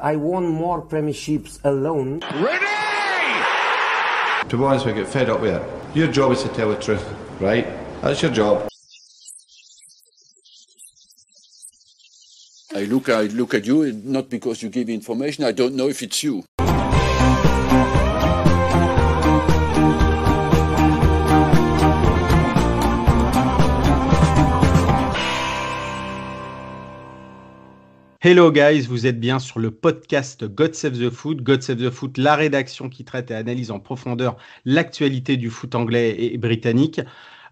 I won more premierships alone. Ready! To be honest, I get fed up with it. Your job is to tell the truth, right? That's your job. I look at you, not because you give information, I don't know if it's you. Hello guys, vous êtes bien sur le podcast God Save the Foot. God Save the Foot, la rédaction qui traite et analyse en profondeur l'actualité du foot anglais et britannique.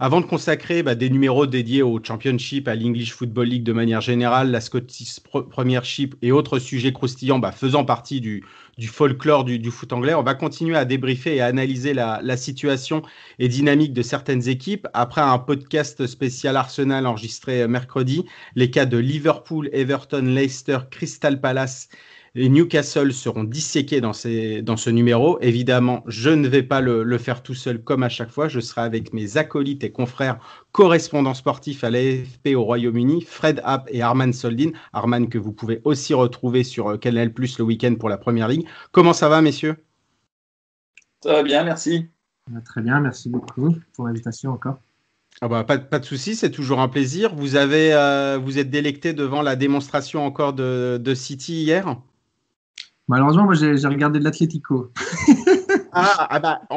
Avant de consacrer des numéros dédiés au Championship, à l'English Football League de manière générale, la Scottish Premiership et autres sujets croustillants faisant partie du folklore du foot anglais, on va continuer à débriefer et à analyser la situation et dynamique de certaines équipes. Après un podcast spécial Arsenal enregistré mercredi, les cas de Liverpool, Everton, Leicester, Crystal Palace et Newcastle seront disséqués dans ce numéro. Évidemment, je ne vais pas le faire tout seul comme à chaque fois. Je serai avec mes acolytes et confrères correspondants sportifs à l'AFP au Royaume-Uni, Fred Happ et Arman Soldin. Arman que vous pouvez aussi retrouver sur Canal+ le week-end pour la Première Ligue. Comment ça va, messieurs ? Ça va bien, merci. Très bien, merci beaucoup pour l'invitation encore. Pas de souci, c'est toujours un plaisir. Vous êtes délecté devant la démonstration encore de City hier ? Malheureusement, moi j'ai regardé de l'Atlético.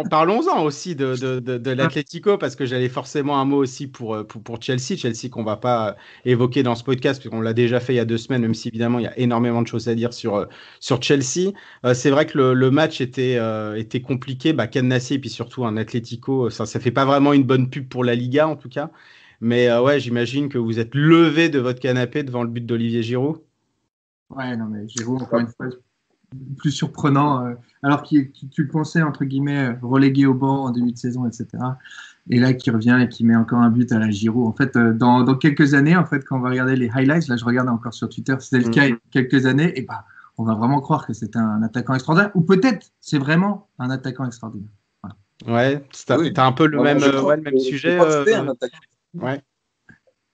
Parlons-en aussi de l'Atlético, parce que j'avais forcément un mot aussi pour Chelsea qu'on va pas évoquer dans ce podcast, parce qu'on l'a déjà fait il y a 2 semaines, même si évidemment il y a énormément de choses à dire sur Chelsea. C'est vrai que le match était compliqué, cadenassé, et puis surtout un Atlético, ça fait pas vraiment une bonne pub pour la Liga en tout cas. Mais j'imagine que vous êtes levé de votre canapé devant le but d'Olivier Giroud. Ouais, non mais Giroud, encore une fois, plus surprenant, alors tu le pensais entre guillemets relégué au banc en début de saison, etc. Et là qui revient et qui met encore un but à la Giroud. En fait, dans quelques années, en fait, quand on va regarder les highlights, là je regarde encore sur Twitter, c'était le cas il y a quelques années, et on va vraiment croire que c'est un attaquant extraordinaire, ou peut-être c'est vraiment un attaquant extraordinaire. Voilà. Ouais, t'as un peu le même sujet.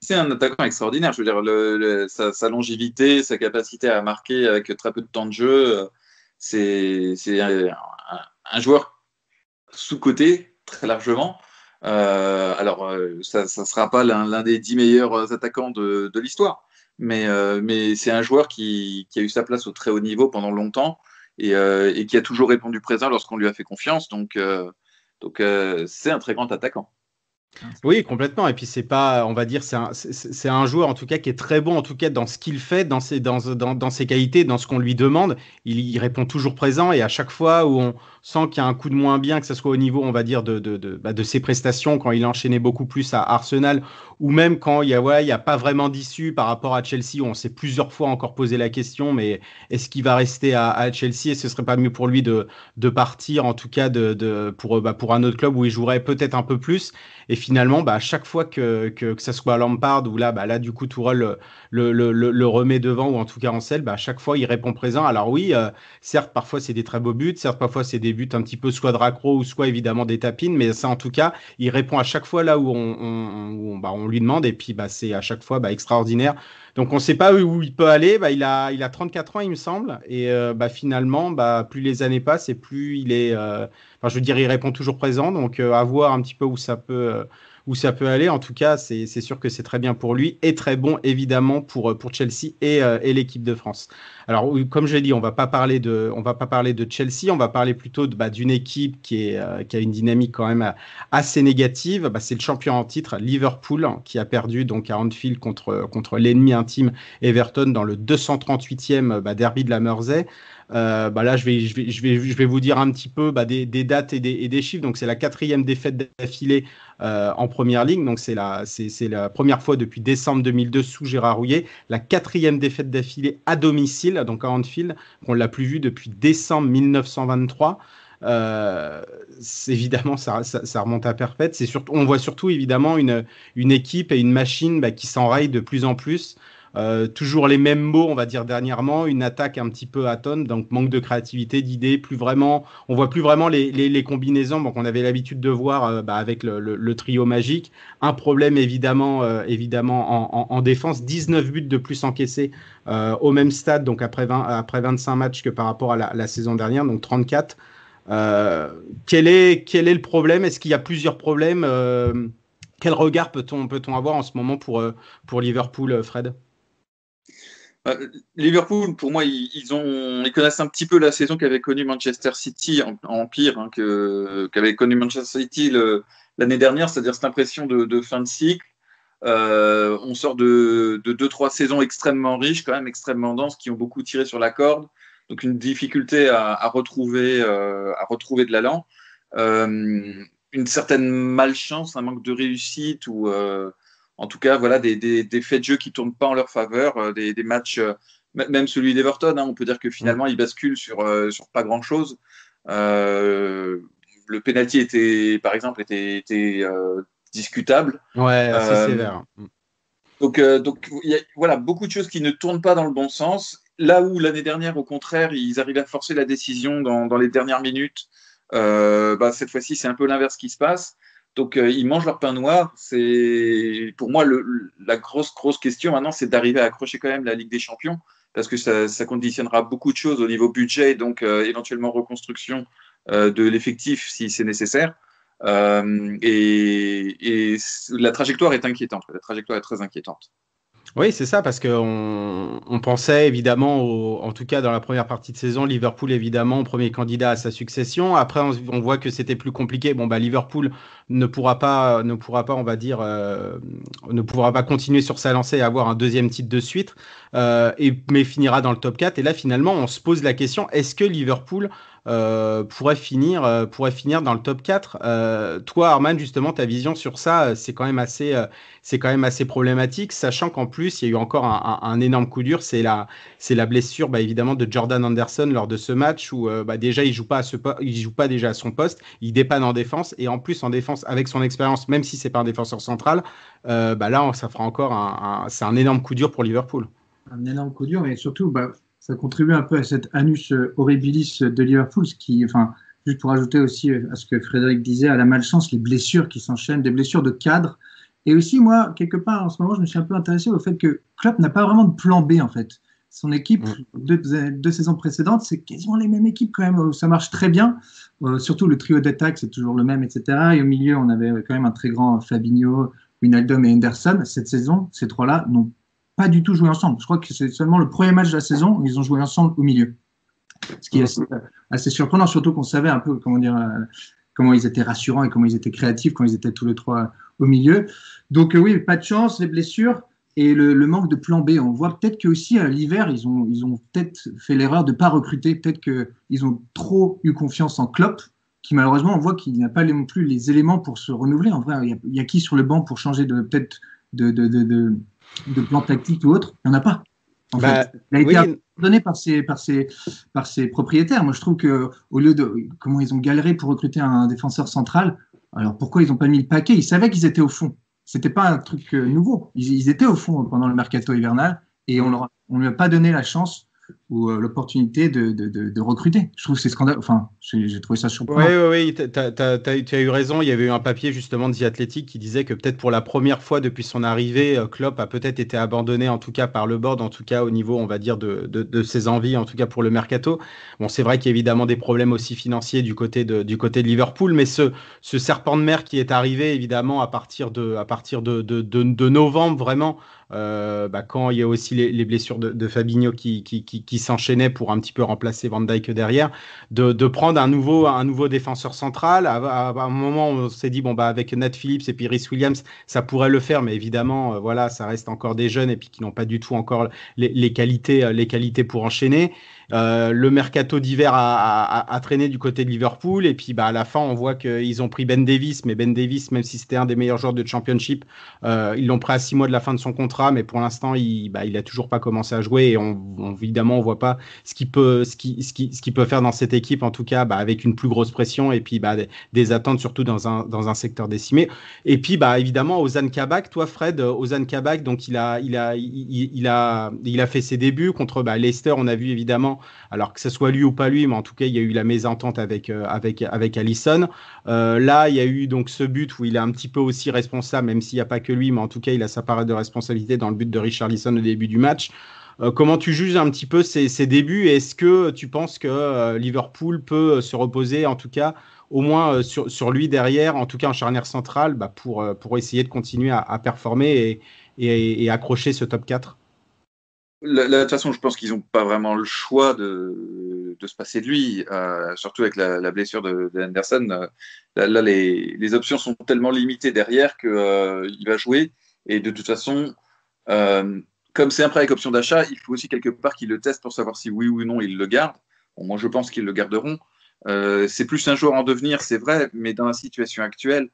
C'est un attaquant extraordinaire. Je veux dire, sa longévité, sa capacité à marquer avec très peu de temps de jeu, c'est un joueur sous-coté très largement. Alors, ça ne sera pas l'un des 10 meilleurs attaquants de l'histoire, mais c'est un joueur qui a eu sa place au très haut niveau pendant longtemps et qui a toujours répondu présent lorsqu'on lui a fait confiance. Donc c'est un très grand attaquant. Oui, complètement. Et puis c'est pas, on va dire, c'est un joueur en tout cas qui est très bon en tout cas dans ce qu'il fait, dans ses qualités, dans ce qu'on lui demande. Il répond toujours présent, et à chaque fois où on sent qu'il y a un coup de moins bien, que ce soit au niveau, on va dire, de ses prestations, quand il enchaînait beaucoup plus à Arsenal, ou même quand il y a pas vraiment d'issue par rapport à Chelsea, où on s'est plusieurs fois encore posé la question, mais est-ce qu'il va rester à Chelsea, et ce serait pas mieux pour lui de partir en tout cas pour un autre club où il jouerait peut-être un peu plus. Et finalement, à chaque fois que ça soit Lampard ou là du coup Tourelle le remet devant, ou en tout cas en selle, à chaque fois il répond présent. Alors oui, certes parfois c'est des très beaux buts, certes parfois c'est des buts un petit peu soit de raccro ou soit évidemment des tapines, mais ça en tout cas il répond à chaque fois là où on lui demande, et puis c'est à chaque fois extraordinaire. Donc on ne sait pas où il peut aller. Il a 34 ans il me semble, et finalement plus les années passent et plus il est je veux dire, il répond toujours présent, donc à voir un petit peu où ça peut aller. En tout cas, c'est sûr que c'est très bien pour lui, et très bon évidemment pour Chelsea et l'équipe de France. Alors, comme je l'ai dit, on va pas parler de Chelsea, on va parler plutôt d'une équipe qui a une dynamique quand même assez négative. C'est le champion en titre, Liverpool, qui a perdu donc à Anfield contre l'ennemi intime Everton dans le 238e derby de la Mersey. Là, je vais vous dire un petit peu des dates et des chiffres. Donc, c'est la 4e défaite d'affilée en Première Ligue. Donc, c'est la première fois depuis décembre 2002 sous Gérard Rouillet. La 4e défaite d'affilée à domicile, donc à Anfield. On l'a plus vu depuis décembre 1923. Évidemment, ça remonte à perpète. On voit surtout évidemment une équipe et une machine qui s'enraye de plus en plus. toujours les mêmes mots, on va dire dernièrement, une attaque un petit peu atone, donc manque de créativité, d'idées, on voit plus vraiment les combinaisons qu'on avait l'habitude de voir avec le trio magique. Un problème évidemment en défense, 19 buts de plus encaissés au même stade, donc après 25 matchs que par rapport à la saison dernière, donc 34. Quel est le problème? Est-ce qu'il y a plusieurs problèmes? Quel regard peut-on avoir en ce moment pour Liverpool, Fred? Liverpool, pour moi, ils connaissent un petit peu la saison qu'avait connue Manchester City en pire qu'avait connue Manchester City l'année dernière, c'est-à-dire cette impression de fin de cycle. On sort de 2-3 saisons extrêmement riches, quand même extrêmement denses, qui ont beaucoup tiré sur la corde. Donc une difficulté à retrouver de l'allant. Une certaine malchance, un manque de réussite ou en tout cas voilà des faits de jeu qui tournent pas en leur faveur, des matchs, même celui d'Everton, on peut dire que finalement il bascule sur pas grand chose. Le penalty par exemple était discutable. Ouais, assez sévère. Donc il y a, voilà, beaucoup de choses qui ne tournent pas dans le bon sens. Là où l'année dernière, au contraire, ils arrivaient à forcer la décision dans les dernières minutes, cette fois-ci, c'est un peu l'inverse qui se passe. Donc, ils mangent leur pain noir. C'est, pour moi, la grosse question maintenant, c'est d'arriver à accrocher quand même la Ligue des Champions, parce que ça conditionnera beaucoup de choses au niveau budget, donc éventuellement reconstruction de l'effectif si c'est nécessaire. Et la trajectoire est inquiétante. La trajectoire est très inquiétante. Oui, c'est ça, parce qu'on pensait évidemment, en tout cas dans la première partie de saison, Liverpool évidemment premier candidat à sa succession. Après, on voit que c'était plus compliqué. Liverpool ne pourra pas, on va dire, ne pourra pas continuer sur sa lancée et avoir un deuxième titre de suite, mais finira dans le top 4. Et là, finalement, on se pose la question, est-ce que Liverpool pourrait finir dans le top 4. Toi, Arman, justement, ta vision sur ça, c'est quand même assez problématique, sachant qu'en plus, il y a eu encore un énorme coup dur, c'est la blessure, évidemment, de Jordan Henderson lors de ce match où déjà il joue pas déjà à son poste, il dépanne en défense, et en plus en défense avec son expérience, même si c'est pas un défenseur central, là, ça fera encore c'est un énorme coup dur pour Liverpool. Un énorme coup dur, mais surtout, ça contribue un peu à cette annus horribilis de Liverpool, juste pour ajouter aussi à ce que Frédéric disait, à la malchance, les blessures qui s'enchaînent, des blessures de cadre. Et aussi, moi, quelque part, en ce moment, je me suis un peu intéressé au fait que Klopp n'a pas vraiment de plan B, en fait. Son équipe, deux saisons précédentes, c'est quasiment les mêmes équipes quand même, où ça marche très bien. Surtout le trio d'attaque, c'est toujours le même, etc. Et au milieu, on avait quand même un très grand Fabinho, Wijnaldum et Henderson. Cette saison, ces trois-là n'ont pas du tout joué ensemble. Je crois que c'est seulement le premier match de la saison où ils ont joué ensemble au milieu. Ce qui est assez surprenant, surtout qu'on savait un peu comment ils étaient rassurants et comment ils étaient créatifs quand ils étaient tous les trois au milieu. Donc oui, pas de chance, les blessures et le manque de plan B. On voit peut-être qu'aussi à l'hiver, ils ont peut-être fait l'erreur de ne pas recruter. Peut-être qu'ils ont trop eu confiance en Klopp, qui malheureusement, on voit qu'il n'a pas non plus les éléments pour se renouveler. En vrai, il y a qui sur le banc pour changer de plan tactique ou autre? Il n'y en a pas. En fait, il a été abandonné par ses propriétaires. Moi, je trouve qu'au lieu de comment ils ont galéré pour recruter un défenseur central, alors pourquoi ils n'ont pas mis le paquet? Ils savaient qu'ils étaient au fond. C'était pas un truc nouveau. Ils étaient au fond pendant le mercato hivernal et on ne lui a pas donné la chance ou l'opportunité de recruter. Je trouve que c'est scandaleux. Enfin, j'ai trouvé ça surprenant. Oui, tu as eu raison. Il y avait eu un papier justement de The Athletic qui disait que peut-être pour la première fois depuis son arrivée, Klopp a peut-être été abandonné, en tout cas par le board, en tout cas au niveau, on va dire, de ses envies, en tout cas pour le mercato. Bon, c'est vrai qu'il y a évidemment des problèmes aussi financiers du côté de Liverpool, mais ce serpent de mer qui est arrivé évidemment à partir de novembre, vraiment, quand il y a aussi les blessures de Fabinho qui s'enchaînaient pour un petit peu remplacer Van Dijk derrière, de prendre un nouveau défenseur central. À un moment, on s'est dit, avec Nat Phillips et puis Rhys Williams, ça pourrait le faire, mais évidemment, ça reste encore des jeunes et puis qui n'ont pas du tout encore les qualités pour enchaîner. Le mercato d'hiver a traîné du côté de Liverpool et puis à la fin on voit qu'ils ont pris Ben Davies, mais Ben Davies, même si c'était un des meilleurs joueurs de Championship, ils l'ont pris à 6 mois de la fin de son contrat, mais pour l'instant il a toujours pas commencé à jouer et évidemment on voit pas ce qu'il peut faire dans cette équipe, en tout cas, avec une plus grosse pression et puis des attentes, surtout dans un secteur décimé. Et puis, évidemment, Ozan Kabak, toi, Fred, Ozan Kabak, donc il a fait ses débuts contre Leicester, on a vu évidemment, alors que ce soit lui ou pas lui, mais en tout cas, il y a eu la mésentente avec Alisson. Là, il y a eu donc ce but où il est un petit peu aussi responsable, même s'il n'y a pas que lui, mais en tout cas, il a sa part de responsabilité dans le but de Richarlison au début du match. Comment tu juges un petit peu ces débuts? Est-ce que tu penses que Liverpool peut se reposer, en tout cas, au moins sur lui derrière, en tout cas en charnière centrale, pour essayer de continuer à performer et accrocher ce top 4? De toute façon, je pense qu'ils n'ont pas vraiment le choix de se passer de lui, surtout avec la blessure de Henderson. Là, les options sont tellement limitées derrière qu'il va jouer. Et de toute façon, comme c'est un prêt avec option d'achat, il faut aussi quelque part qu'ils le testent pour savoir si oui ou non ils le gardent. Bon, moi, je pense qu'ils le garderont. C'est plus un joueur en devenir, c'est vrai, mais dans la situation actuelle,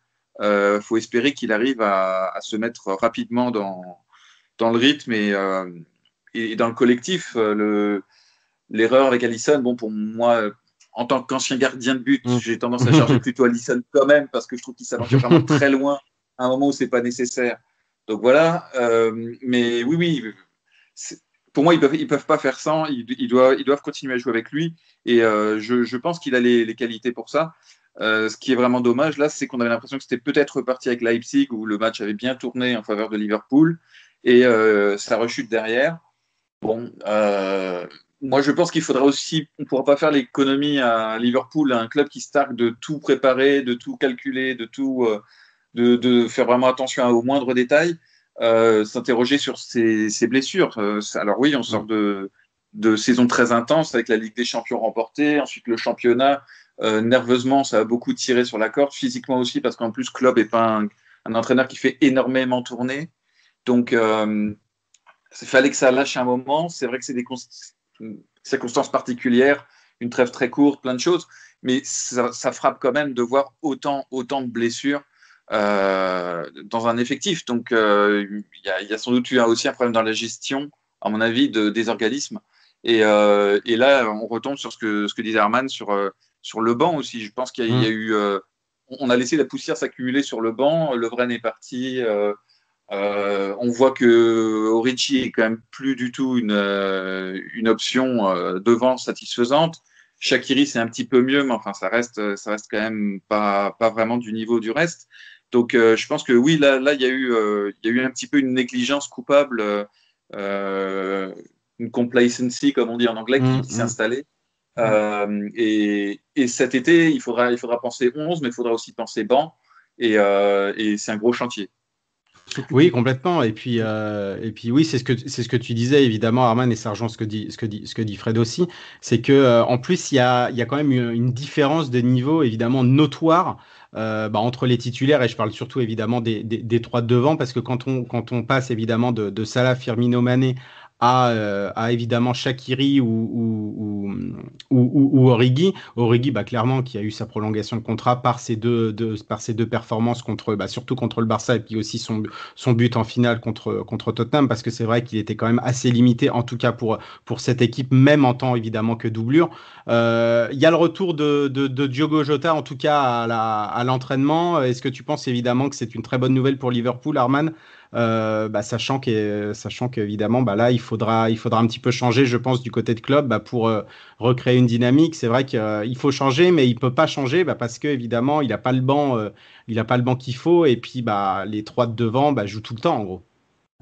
faut espérer qu'il arrive à se mettre rapidement dans le rythme et dans le collectif. L'erreur avec Alisson, bon, pour moi, en tant qu'ancien gardien de but, j'ai tendance à charger plutôt Alisson quand même, parce que je trouve qu'il s'avance vraiment très loin à un moment où c'est pas nécessaire. Donc voilà, mais oui, pour moi, ils peuvent pas faire sans, ils doivent continuer à jouer avec lui, et je pense qu'il a les qualités pour ça. Ce qui est vraiment dommage, là, c'est qu'on avait l'impression que c'était peut-être reparti avec Leipzig, où le match avait bien tourné en faveur de Liverpool, et ça rechute derrière. Bon, moi, je pense qu'il faudra aussi, on ne pourra pas faire l'économie à Liverpool, un club qui se targue de tout préparer, de tout calculer, de faire vraiment attention aux moindres détails, s'interroger sur ses blessures. Alors oui, on sort de saisons très intenses avec la Ligue des Champions remportée, ensuite le championnat. Nerveusement, ça a beaucoup tiré sur la corde, physiquement aussi, parce qu'en plus, Klopp n'est pas un entraîneur qui fait énormément tourner. Donc, il fallait que ça lâche un moment. C'est vrai que c'est des circonstances particulières, une trêve très courte, plein de choses, mais ça frappe quand même de voir autant de blessures dans un effectif. Donc, il y a sans doute eu aussi un problème dans la gestion, à mon avis, des organismes. Et là, on retombe sur ce que disait Herman sur le banc aussi. Je pense qu'il y a eu... on a laissé la poussière s'accumuler sur le banc. Lovren est parti. On voit que Origi est quand même plus du tout une option devant satisfaisante. Shaqiri, c'est un petit peu mieux, mais enfin, ça reste quand même pas vraiment du niveau du reste. Donc, je pense que oui, là, il y a eu un petit peu une négligence coupable, une complacency, comme on dit en anglais, qui s'est installée. Et cet été, il faudra penser 11, mais il faudra aussi penser banc. Et c'est un gros chantier. Oui, complètement. Et puis oui, c'est ce que tu disais évidemment, Arman, et ça rejoint ce que dit Fred aussi, c'est que en plus il y a quand même une différence de niveau évidemment notoire entre les titulaires, et je parle surtout évidemment des trois de devant, parce que quand on passe évidemment de Salah, Firmino, Mané à évidemment Shaqiri ou Origi, clairement qui a eu sa prolongation de contrat par ces deux performances surtout contre le Barça, et puis aussi son but en finale contre Tottenham, parce que c'est vrai qu'il était quand même assez limité, en tout cas pour cette équipe, même en tant évidemment que doublure. Il y a le retour de Diogo Jota, en tout cas à l'entraînement. Est-ce que tu penses évidemment que c'est une très bonne nouvelle pour Liverpool, Arman? Sachant qu'évidemment là il faudra un petit peu changer, je pense, du côté de Klopp pour recréer une dynamique. C'est vrai qu'il faut changer, mais il peut pas changer parce que évidemment il a pas le banc qu'il faut, et puis les trois de devant jouent tout le temps en gros.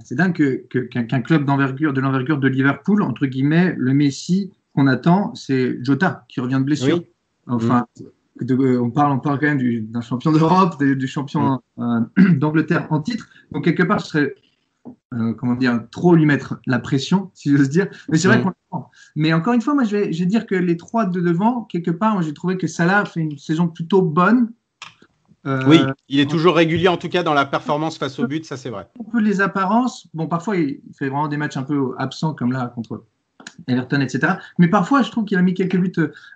C'est dingue qu'un club de l'envergure de Liverpool, entre guillemets, le Messi qu'on attend, c'est Jota qui revient de blessure. Oui. Enfin, on parle quand même d'un champion d'Europe, du champion d'Angleterre en titre. Donc quelque part, ce serait trop lui mettre la pression, si j'ose dire. Mais c'est vrai qu'on l'apprend. Mais encore une fois, moi, je vais dire que les trois de devant, quelque part, moi, j'ai trouvé que Salah fait une saison plutôt bonne. Oui, il est toujours régulier, en tout cas dans la performance face au but, ça c'est vrai. Un peu les apparences. Bon, parfois, il fait vraiment des matchs un peu absents, comme là, contre Everton, etc. Mais parfois, je trouve qu'il a mis quelques buts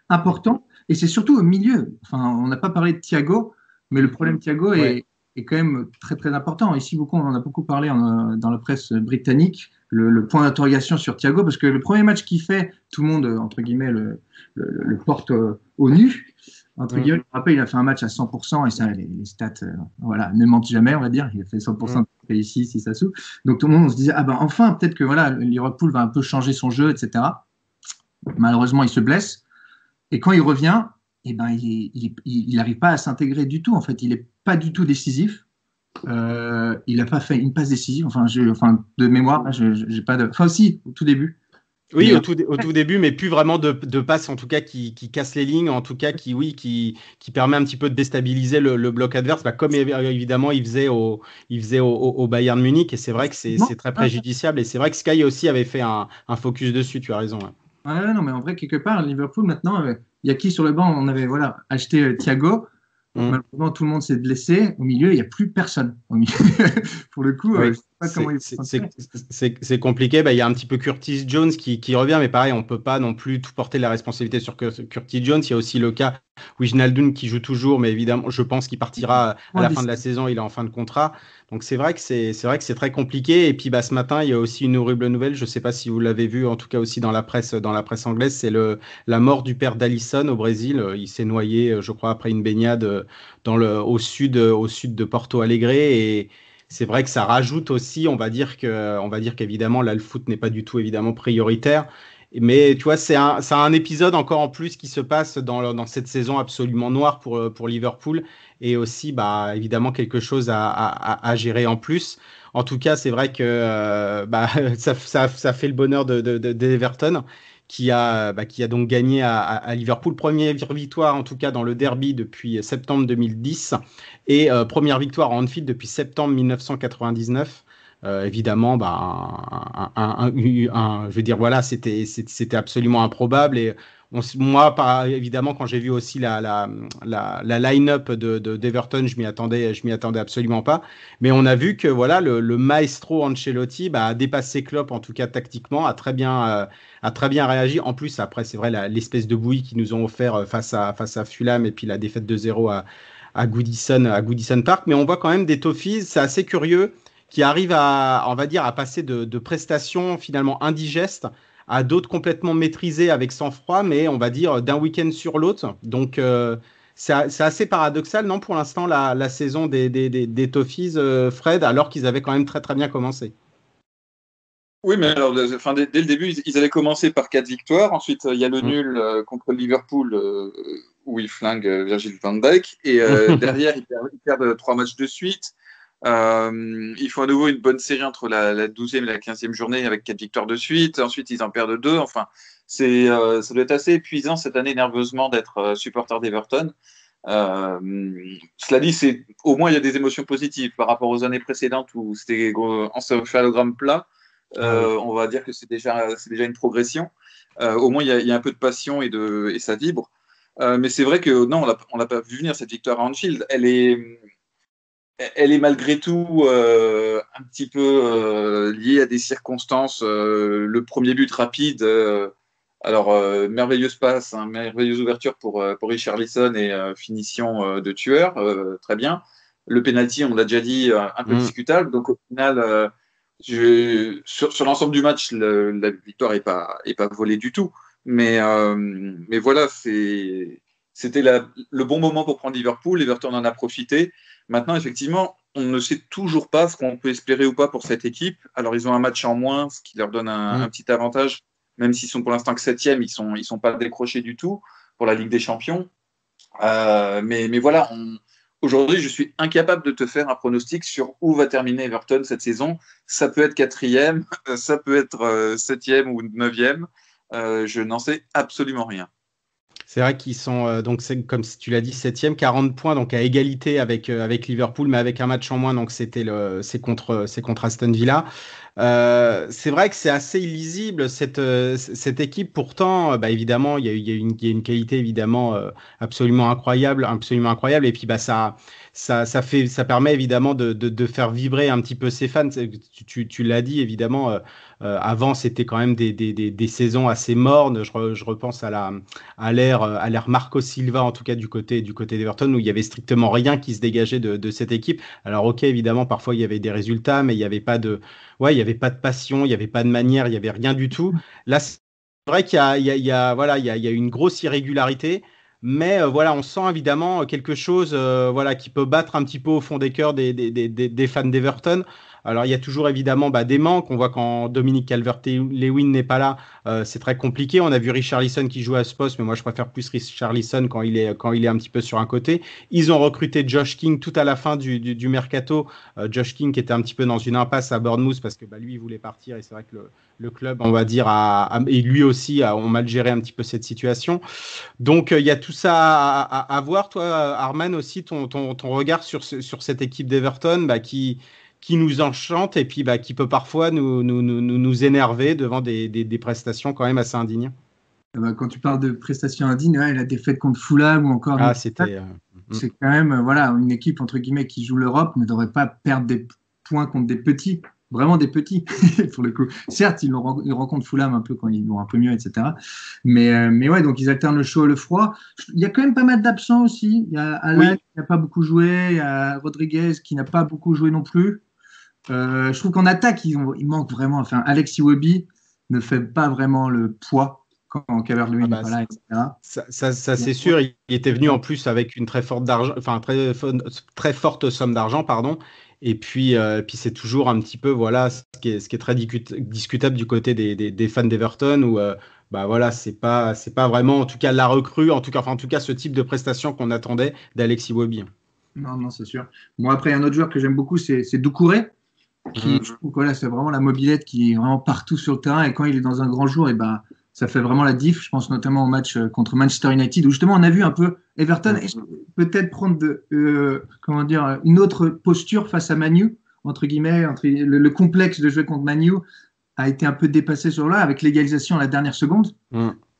importants. Et c'est surtout au milieu. Enfin, on n'a pas parlé de Thiago, mais le problème Thiago est est quand même très très important. Ici, on en a beaucoup parlé dans la presse britannique, le point d'interrogation sur Thiago, parce que le premier match qu'il fait, tout le monde, entre guillemets, le porte au nu. Entre guillemets, je me rappelle, il a fait un match à 100%, et ça, les stats voilà, ne mentent jamais, on va dire. Il a fait 100% de ici, si ça sous. Donc tout le monde on se disait, enfin, peut-être que voilà, Liverpool va un peu changer son jeu, etc. Malheureusement, il se blesse. Et quand il revient, il n'arrive pas à s'intégrer du tout. En fait, il n'est pas du tout décisif. Il n'a pas fait une passe décisive. De mémoire, j'ai pas de. Enfin, si, au tout début. Oui, au tout début, mais plus vraiment de passes, en tout cas, qui cassent les lignes, en tout cas, qui permet un petit peu de déstabiliser le bloc adverse, comme évidemment il faisait au Bayern Munich, et c'est vrai que c'est très préjudiciable, et c'est vrai que Sky aussi avait fait un focus dessus, tu as raison. Ouais, non, mais en vrai, quelque part, Liverpool, maintenant, il y a qui sur le banc? On avait acheté Thiago. Malheureusement, tout le monde s'est blessé. Au milieu, il n'y a plus personne. Pour le coup, je sais pas comment c'est compliqué. Il y a un petit peu Curtis Jones qui revient, mais pareil, on ne peut pas non plus tout porter la responsabilité sur Curtis Jones. Il y a aussi le cas Wijnaldum qui joue toujours, mais évidemment, je pense qu'il partira à la fin de la saison. Il est en fin de contrat. Donc c'est vrai que c'est très compliqué. Et puis ce matin, il y a aussi une horrible nouvelle. Je ne sais pas si vous l'avez vu, en tout cas aussi dans la presse anglaise, c'est la mort du père d'Alisson au Brésil. Il s'est noyé, je crois, après une baignade au sud de Porto Alegre. Et c'est vrai que ça rajoute aussi, on va dire qu'évidemment là, le foot n'est pas du tout évidemment prioritaire. Mais tu vois, c'est un épisode encore en plus qui se passe dans cette saison absolument noire pour Liverpool, et aussi évidemment quelque chose à gérer en plus. En tout cas, c'est vrai que ça fait le bonheur d'Everton qui a donc gagné à Liverpool. Première victoire en tout cas dans le derby depuis septembre 2010, et première victoire en Anfield depuis septembre 1999. Évidemment, je veux dire, voilà, c'était absolument improbable. Et moi, évidemment, quand j'ai vu aussi la line-up d'Everton, je m'y attendais absolument pas. Mais on a vu que voilà, le maestro Ancelotti a dépassé Klopp, en tout cas tactiquement, a très bien réagi. En plus, après, c'est vrai, l'espèce de bouillie qu'ils nous ont offert face à Fulham, et puis la défaite 2-0 à Goodison Park. Mais on voit quand même des Toffees, c'est assez curieux, qui arrivent on va dire, à passer de prestations finalement indigestes à d'autres complètement maîtrisées avec sang-froid, mais on va dire d'un week-end sur l'autre. Donc c'est assez paradoxal, non, pour l'instant, la saison des Toffees, Fred, alors qu'ils avaient quand même très très bien commencé. Oui, mais alors, dès le début, ils avaient commencé par 4 victoires. Ensuite, il y a le nul contre Liverpool, où ils flinguent Virgil van Dijk. Et derrière, ils perdent 3 matchs de suite. Il faut à nouveau une bonne série entre la 12e et la 15e journée avec 4 victoires de suite. Ensuite, ils en perdent 2. Enfin, ça doit être assez épuisant cette année, nerveusement, d'être supporter d'Everton. Cela dit, au moins il y a des émotions positives par rapport aux années précédentes où c'était en encéphalogramme plat. On va dire que c'est déjà une progression. Au moins il y a un peu de passion et ça vibre. Mais c'est vrai que non, on l'a pas vu venir cette victoire à Anfield. Elle est malgré tout un petit peu liée à des circonstances. Le premier but rapide, merveilleuse passe, merveilleuse ouverture pour Richarlison et finition de tueur, très bien. Le penalty, on l'a déjà dit, un peu discutable. Donc au final, sur l'ensemble du match, la victoire est pas volée du tout. Mais voilà, c'était le bon moment pour prendre Liverpool. Everton en a profité. Maintenant, effectivement, on ne sait toujours pas ce qu'on peut espérer ou pas pour cette équipe. Alors, ils ont un match en moins, ce qui leur donne un petit avantage, même s'ils sont pour l'instant que 7e, ils sont pas décrochés du tout pour la Ligue des Champions. Mais voilà, aujourd'hui, je suis incapable de te faire un pronostic sur où va terminer Everton cette saison. Ça peut être 4e, ça peut être 7e ou 9e. Je n'en sais absolument rien. C'est vrai qu'ils sont, donc c'est, comme tu l'as dit, 7e, 40 points, donc à égalité avec Liverpool, mais avec un match en moins, donc c'est contre Aston Villa. C'est vrai que c'est assez illisible cette équipe. Pourtant, évidemment, il y a une qualité évidemment absolument incroyable, et puis ça permet évidemment de faire vibrer un petit peu ses fans. Tu l'as dit évidemment, Avant, c'était quand même des saisons assez mornes. Je repense à l'ère Marco Silva, en tout cas du côté d'Everton, où il y avait strictement rien qui se dégageait de cette équipe. Alors, ok, évidemment, parfois il y avait des résultats, mais il y avait pas de passion, il y avait pas de manière, il y avait rien du tout. Là, c'est vrai qu'il y a une grosse irrégularité. Mais voilà, on sent évidemment quelque chose voilà, qui peut battre un petit peu au fond des cœurs des fans d'Everton. Alors, il y a toujours évidemment des manques. On voit quand Dominique Calvert-Lewin n'est pas là, c'est très compliqué. On a vu Richarlison qui joue à ce poste, mais moi, je préfère plus Richarlison quand il est un petit peu sur un côté. Ils ont recruté Josh King tout à la fin du mercato. Josh King qui était un petit peu dans une impasse à Bournemouth parce que lui, il voulait partir et c'est vrai que le club, on va dire, et lui aussi, ont mal géré un petit peu cette situation. Donc, il y a tout ça à voir. Toi, Arman, aussi, ton regard sur cette équipe d'Everton qui nous enchante et puis qui peut parfois nous énerver devant des prestations quand même assez indignes. Quand tu parles de prestations indignes, la défaite contre Fulham ou encore... c'était... C'est quand même une équipe, entre guillemets, qui joue l'Europe ne devrait pas perdre des points contre des petits. Vraiment des petits, pour le coup. Certes, ils rencontrent Fulham un peu quand ils vont un peu mieux, etc. Mais ouais, donc ils alternent le chaud et le froid. Il y a quand même pas mal d'absents aussi. Il y a Alan qui n'a pas beaucoup joué, il y a Rodriguez qui n'a pas beaucoup joué non plus. Je trouve qu'en attaque, il manque vraiment. Enfin, Alex Iwobi ne fait pas vraiment le poids quand Calvert-Lewin n'est pas là, etc. Ça c'est sûr. Il était venu en plus avec une très forte somme d'argent, pardon. Et puis c'est toujours un petit peu ce qui est très discutable du côté des fans d'Everton où c'est pas vraiment en tout cas la recrue, en tout cas ce type de prestation qu'on attendait d'Alexis Iwobi. Non, c'est sûr. Bon, après, un autre joueur que j'aime beaucoup, c'est Doucouré, qui je trouve que c'est vraiment la mobilette qui est vraiment partout sur le terrain, et quand il est dans un grand jour, ça fait vraiment la diff. Je pense notamment au match contre Manchester United, où justement on a vu un peu Everton peut-être prendre une autre posture face à Manu, entre guillemets, le complexe de jouer contre Manu a été un peu dépassé sur là, avec l'égalisation à la dernière seconde,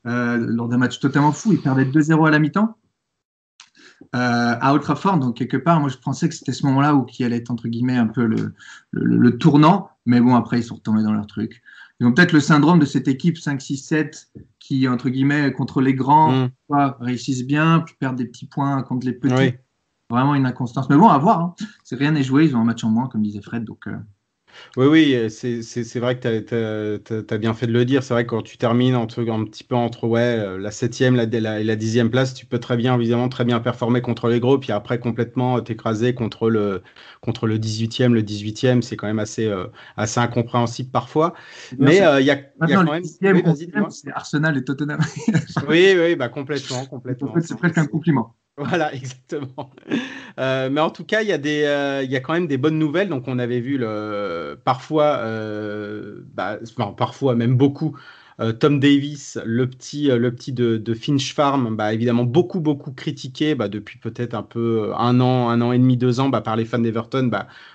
lors d'un match totalement fou. Ils perdaient 2-0 à la mi-temps à Old Trafford, donc quelque part, moi je pensais que c'était ce moment-là qui allait être, entre guillemets, un peu le tournant, mais bon, après ils sont retombés dans leur truc. Ils ont peut-être le syndrome de cette équipe 5-6-7 qui, entre guillemets, contre les grands, réussissent bien, puis perdent des petits points contre les petits. Oui. Vraiment une inconstance. Mais bon, à voir. Rien n'est joué. Ils ont un match en moins, comme disait Fred. Donc, Oui, c'est vrai que tu as bien fait de le dire. C'est vrai que quand tu termines un petit peu entre la 7e et la 10e place, tu peux évidemment très bien performer contre les gros, puis après complètement t'écraser contre le 18e, le 18e. C'est quand même assez incompréhensible parfois. Mais il y a quand même... c'est Arsenal et Tottenham. Oui, complètement. En fait, c'est presque un compliment. Voilà, exactement. Mais en tout cas, il y a quand même des bonnes nouvelles. Donc, on avait vu parfois même beaucoup, Tom Davies, le petit de Finch Farm, évidemment beaucoup critiqué depuis peut-être un peu un an et demi, 2 ans par les fans d'Everton,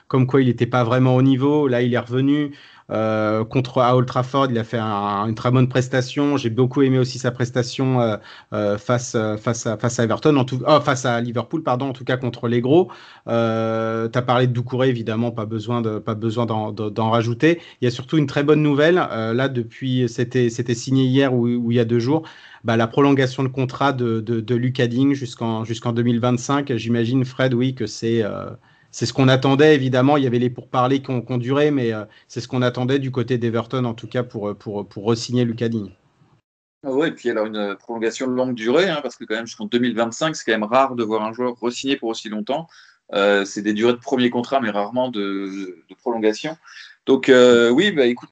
comme quoi il n'était pas vraiment au niveau. Là, il est revenu. Contre Old Trafford, il a fait une très bonne prestation. J'ai beaucoup aimé aussi sa prestation face à Everton, face à Liverpool, pardon, en tout cas contre les gros. Tu as parlé de Doucouré, évidemment, pas besoin d'en rajouter. Il y a surtout une très bonne nouvelle. Là, c'était signé hier ou il y a 2 jours. La prolongation de contrat de Lucas Digne jusqu'en 2025. J'imagine, Fred, oui, que c'est ce qu'on attendait, évidemment. Il y avait les pourparlers qui ont duré, mais c'est ce qu'on attendait du côté d'Everton, en tout cas, pour re-signer Lucas Digne. Oui, et puis alors une prolongation de longue durée, parce que quand même jusqu'en 2025, c'est quand même rare de voir un joueur re-signer pour aussi longtemps. C'est des durées de premier contrat, mais rarement de prolongation. Donc oui, écoute,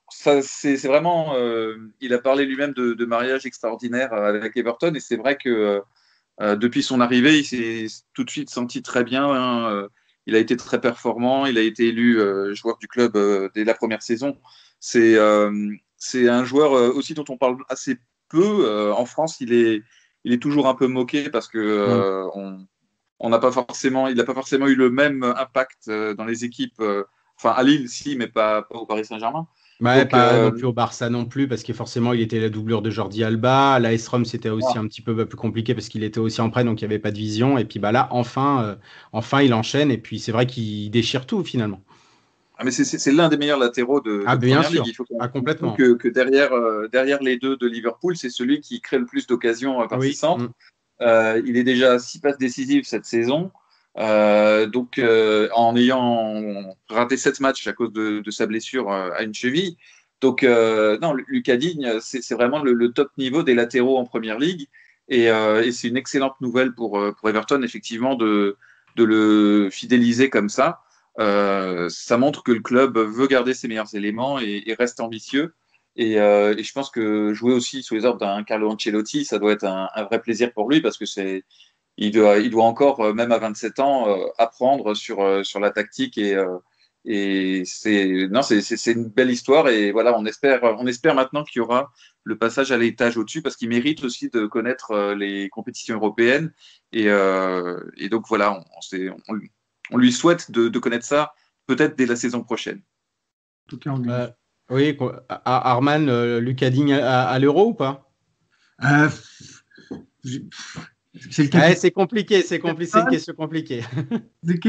ça, c'est vraiment... il a parlé lui-même de mariage extraordinaire avec Everton, et c'est vrai que depuis son arrivée, il s'est tout de suite senti très bien. Il a été très performant. Il a été élu joueur du club dès la première saison. C'est un joueur aussi dont on parle assez peu. En France, il est toujours un peu moqué parce que il n'a pas forcément eu le même impact dans les équipes. À Lille, si, mais pas au Paris Saint-Germain. Pas non plus au Barça non plus, parce que forcément il était la doublure de Jordi Alba. À l'AS Rome, c'était aussi un petit peu plus compliqué parce qu'il était aussi en prêt, donc il n'y avait pas de vision. Et puis là, enfin il enchaîne, et puis c'est vrai qu'il déchire tout finalement. mais c'est l'un des meilleurs latéraux de bien Première sûr. Ligue. Il faut Complètement. que derrière les deux de Liverpool, c'est celui qui crée le plus d'occasions par ses centres. Il est déjà à 6 passes décisives cette saison. Donc, en ayant raté 7 matchs à cause de sa blessure à une cheville. Donc, non, Lucas Digne, c'est vraiment le top niveau des latéraux en Première Ligue. Et c'est une excellente nouvelle pour Everton, effectivement, de le fidéliser comme ça. Ça montre que le club veut garder ses meilleurs éléments et reste ambitieux. Et je pense que jouer aussi sous les ordres d'un Carlo Ancelotti, ça doit être un vrai plaisir pour lui parce que il doit encore, même à 27 ans, apprendre sur la tactique et c'est une belle histoire. Et voilà, on espère maintenant qu'il y aura le passage à l'étage au-dessus parce qu'il mérite aussi de connaître les compétitions européennes. Et donc voilà, on lui souhaite de connaître ça peut-être dès la saison prochaine. En tout cas, oui, Arman, Lucas Digne à l'Euro ou pas? C'est compliqué, c'est une question compliquée.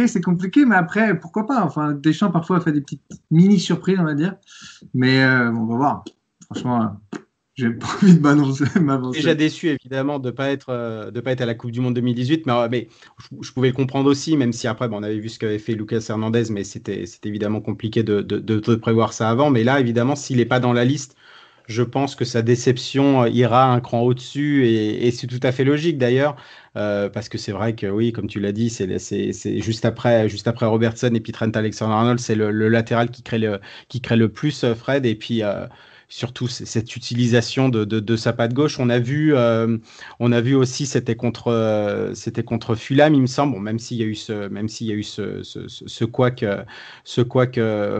C'est compliqué, mais après, pourquoi pas? Enfin, Deschamps parfois fait des petites mini-surprises, on va dire. Mais on va voir. Franchement, j'ai pas envie de m'avancer. Déjà déçu, évidemment, de pas être à la Coupe du Monde 2018, mais je pouvais le comprendre aussi, même si après, on avait vu ce qu'avait fait Lucas Hernandez, mais c'était évidemment compliqué de prévoir ça avant. Mais là, évidemment, s'il n'est pas dans la liste, je pense que sa déception ira un cran au-dessus et c'est tout à fait logique d'ailleurs parce que c'est vrai que oui, comme tu l'as dit, c'est juste après Robertson et puis Trent Alexander-Arnold, c'est le latéral qui crée le plus, Fred, et puis surtout cette utilisation de sa patte gauche. On a vu aussi c'était contre Fulham, il me semble. Bon, même s'il y a eu ce couac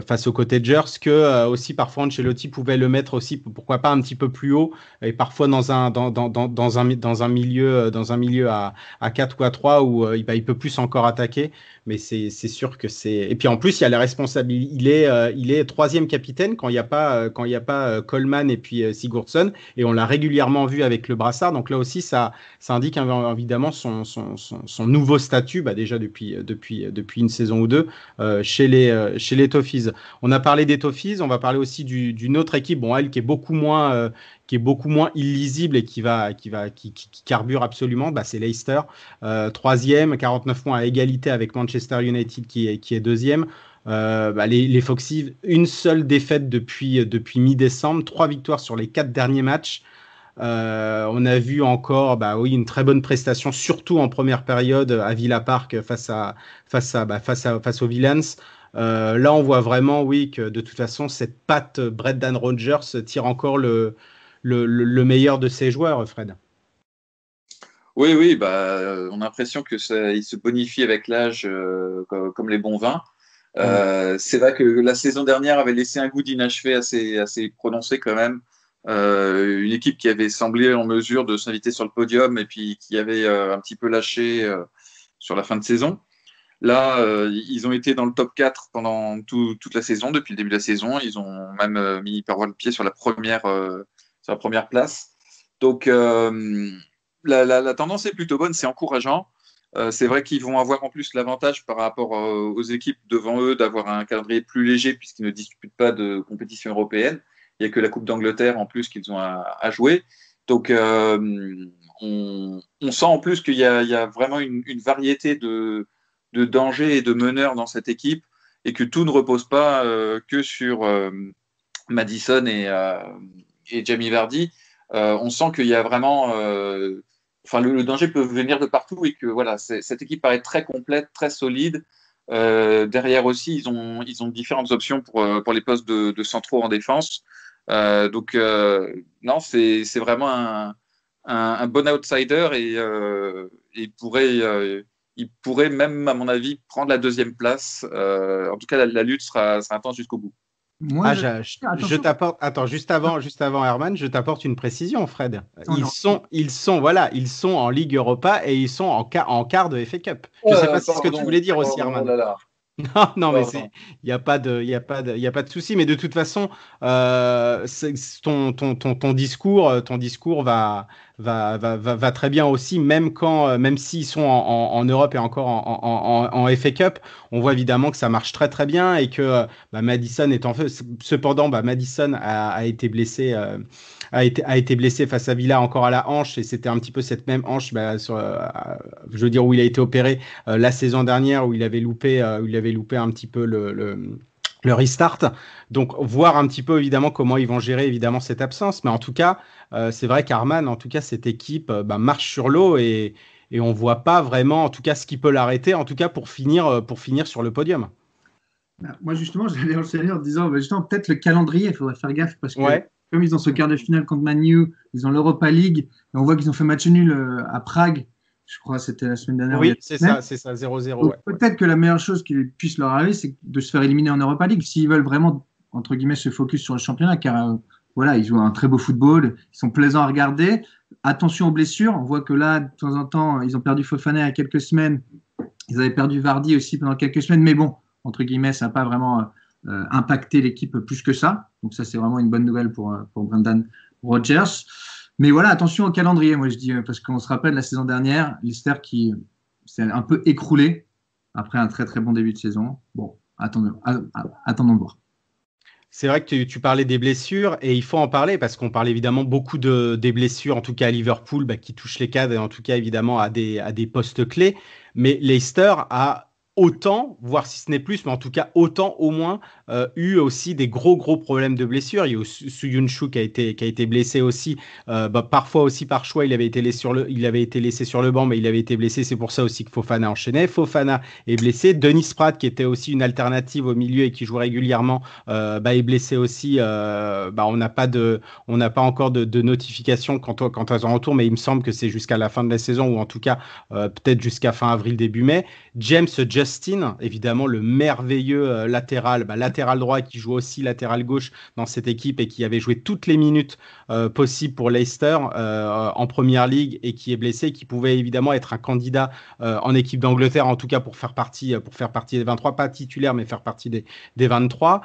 face aux Cottagers, que aussi parfois Ancelotti pouvait le mettre aussi, pourquoi pas un petit peu plus haut et parfois dans un milieu à 4 ou à 3 où il peut plus encore attaquer. Mais c'est sûr que c'est. Et puis en plus, il y a la responsabilité. Il est troisième capitaine quand il n'y a pas Coleman et puis Sigurdsson, et on l'a régulièrement vu avec le brassard. Donc là aussi, ça indique évidemment son nouveau statut, déjà depuis une saison ou deux chez les Toffees. On a parlé des Toffees, on va parler aussi d'une autre équipe, elle qui est beaucoup moins illisible et qui carbure absolument, c'est Leicester, troisième, 49 points à égalité avec Manchester United qui est deuxième. Les Foxes, une seule défaite depuis mi-décembre, 3 victoires sur les 4 derniers matchs. On a vu encore une très bonne prestation, surtout en première période à Villa Park face aux Villains. Là, on voit vraiment, que de toute façon, cette patte Brendan Rodgers tire encore le meilleur de ses joueurs, Fred. Oui, on a l'impression que il se bonifie avec l'âge comme les bons vins. C'est vrai que la saison dernière avait laissé un goût d'inachevé assez prononcé quand même. Une équipe qui avait semblé en mesure de s'inviter sur le podium et puis qui avait un petit peu lâché sur la fin de saison. Là, ils ont été dans le top 4 pendant toute la saison, depuis le début de la saison. Ils ont même mis par le pied sur la première place. Donc, la tendance est plutôt bonne, c'est encourageant. C'est vrai qu'ils vont avoir en plus l'avantage par rapport aux équipes devant eux d'avoir un calendrier plus léger puisqu'ils ne disputent pas de compétition européenne. Il n'y a que la Coupe d'Angleterre en plus qu'ils ont à jouer. Donc, on sent en plus qu'il y a vraiment une variété de dangers et de meneurs dans cette équipe et que tout ne repose pas que sur Maddison et Jamie Vardy. On sent qu'il y a vraiment... le danger peut venir de partout et que voilà, cette équipe paraît très complète, très solide. Derrière aussi, ils ont différentes options pour les postes de centraux en défense. Donc, non, c'est vraiment un bon outsider et il pourrait même, à mon avis, prendre la deuxième place. En tout cas, la lutte sera intense jusqu'au bout. Moi, je t'apporte. Attends, juste avant, Herman, je t'apporte une précision, Fred. Ils sont en Ligue Europa et ils sont en quart de FA Cup. Je ne sais pas si c'est ce que tu voulais dire aussi, Herman. Non, non, mais Non, non. il n'y a pas de, il y a pas de, il y a pas de souci. Mais de toute façon, ton discours va très bien aussi, même même s'ils sont en Europe et encore en FA Cup, on voit évidemment que ça marche très très bien et que Madison est en feu. Cependant, Madison a été blessé, a été blessé face à Villa encore à la hanche et c'était un petit peu cette même hanche, je veux dire où il a été opéré la saison dernière où il avait loupé un petit peu le restart. Donc, voir un petit peu évidemment comment ils vont gérer évidemment cette absence. Mais en tout cas, c'est vrai qu'Arman, en tout cas, cette équipe marche sur l'eau et on voit pas vraiment, en tout cas, ce qui peut l'arrêter, en tout cas pour finir sur le podium. Bah, moi, justement, j'allais enchaîner en disant, bah, justement, peut-être le calendrier, il faudrait faire gaffe parce que Ouais, comme ils ont ce quart de finale contre Man U, ils ont l'Europa League, et on voit qu'ils ont fait match nul à Prague, je crois que c'était la semaine dernière ou il y a oui, 2 semaines. c'est ça, 0-0. Donc Ouais. peut-être que la meilleure chose qui puisse leur arriver, c'est de se faire éliminer en Europa League s'ils veulent vraiment, entre guillemets, se focus sur le championnat, car voilà, ils jouent un très beau football, ils sont plaisants à regarder. Attention aux blessures, on voit que là, de temps en temps, ils ont perdu Fofana il y a quelques semaines, ils avaient perdu Vardy aussi pendant quelques semaines, mais bon, entre guillemets, ça n'a pas vraiment impacté l'équipe plus que ça. Donc ça, c'est vraiment une bonne nouvelle pour Brendan Rodgers. Mais voilà, attention au calendrier, moi je dis, parce qu'on se rappelle la saison dernière, Leicester qui s'est un peu écroulé après un très très bon début de saison. Bon, attendons de voir. C'est vrai que tu parlais des blessures et il faut en parler parce qu'on parle évidemment beaucoup des blessures, en tout cas à Liverpool, qui touchent les cadres et en tout cas évidemment à des postes clés. Mais Leicester a autant, voire si ce n'est plus, mais en tout cas autant au moins eu aussi des gros problèmes de blessures. Il y a Suyunshu qui a été blessé aussi, parfois aussi par choix. Il avait été laissé sur le banc, mais il avait été blessé. C'est pour ça aussi que Fofana enchaînait. Fofana est blessé. Denis Pratt, qui était aussi une alternative au milieu et qui joue régulièrement, est blessé aussi. On n'a pas encore de notification quant à son retour, mais il me semble que c'est jusqu'à la fin de la saison ou en tout cas peut-être jusqu'à fin avril, début mai. James Justin, évidemment le merveilleux latéral droit qui joue aussi latéral gauche dans cette équipe et qui avait joué toutes les minutes possibles pour Leicester en Première Ligue et qui est blessé, qui pouvait évidemment être un candidat en équipe d'Angleterre, en tout cas pour faire partie des 23, pas titulaire, mais faire partie des 23.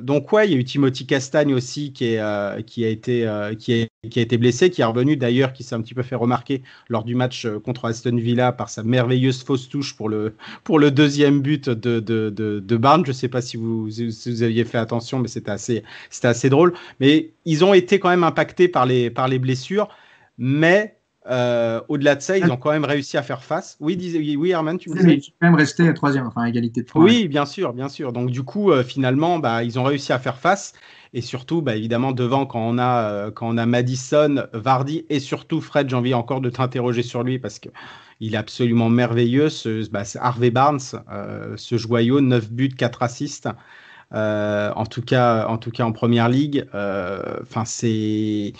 Donc ouais, il y a eu Timothy Castagne aussi qui a été blessé, qui est revenu d'ailleurs, qui s'est un petit peu fait remarquer lors du match contre Aston Villa par sa merveilleuse fausse touche pour le deuxième but de Barnes. Je ne sais pas si si vous aviez fait attention, mais c'était assez drôle. Mais ils ont été quand même impactés par les blessures, mais au-delà de ça, ils ont quand même réussi à faire face. Oui, Herman, tu me disais. Ils sont quand même restés troisième, enfin égalité de points. Oui, bien sûr, bien sûr. Donc du coup, finalement, ils ont réussi à faire face. Et surtout, évidemment, devant, quand on a Madison, Vardy et surtout Fred, j'ai envie encore de t'interroger sur lui parce que il est absolument merveilleux. C'est Harvey Barnes, ce joyau, 9 buts, 4 assists. En tout cas en première ligue. Je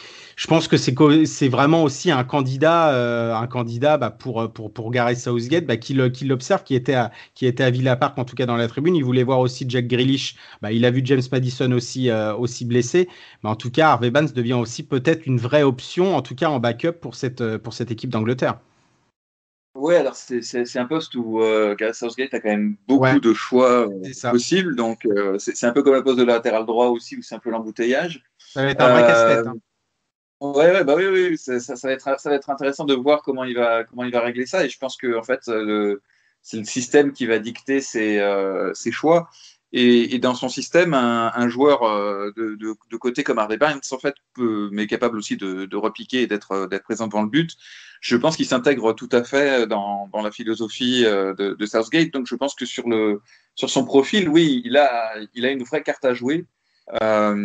pense que c'est vraiment aussi un candidat pour Gareth Southgate, qui l'observe, qui était à Villa Park, en tout cas dans la tribune. Il voulait voir aussi Jack Grealish. Il a vu James Maddison aussi blessé. Mais en tout cas, Harvey Barnes devient aussi peut-être une vraie option, en tout cas en backup pour cette équipe d'Angleterre. Ouais, alors c'est un poste où Gareth Southgate a quand même beaucoup Ouais, de choix c'est ça. possibles. Donc, c'est un peu comme la poste de latéral droit aussi, où c'est un peu l'embouteillage. Ça va être un vrai casse-tête. Hein. Oui, ça va être intéressant de voir comment il va régler ça. Et je pense que en fait, c'est le système qui va dicter ses choix. Et dans son système, un joueur de côté comme Harvey Barnes, en fait, mais capable aussi de repiquer et d'être présent devant le but, je pense qu'il s'intègre tout à fait dans la philosophie de Southgate. Donc, je pense que sur son profil, oui, il a une vraie carte à jouer. La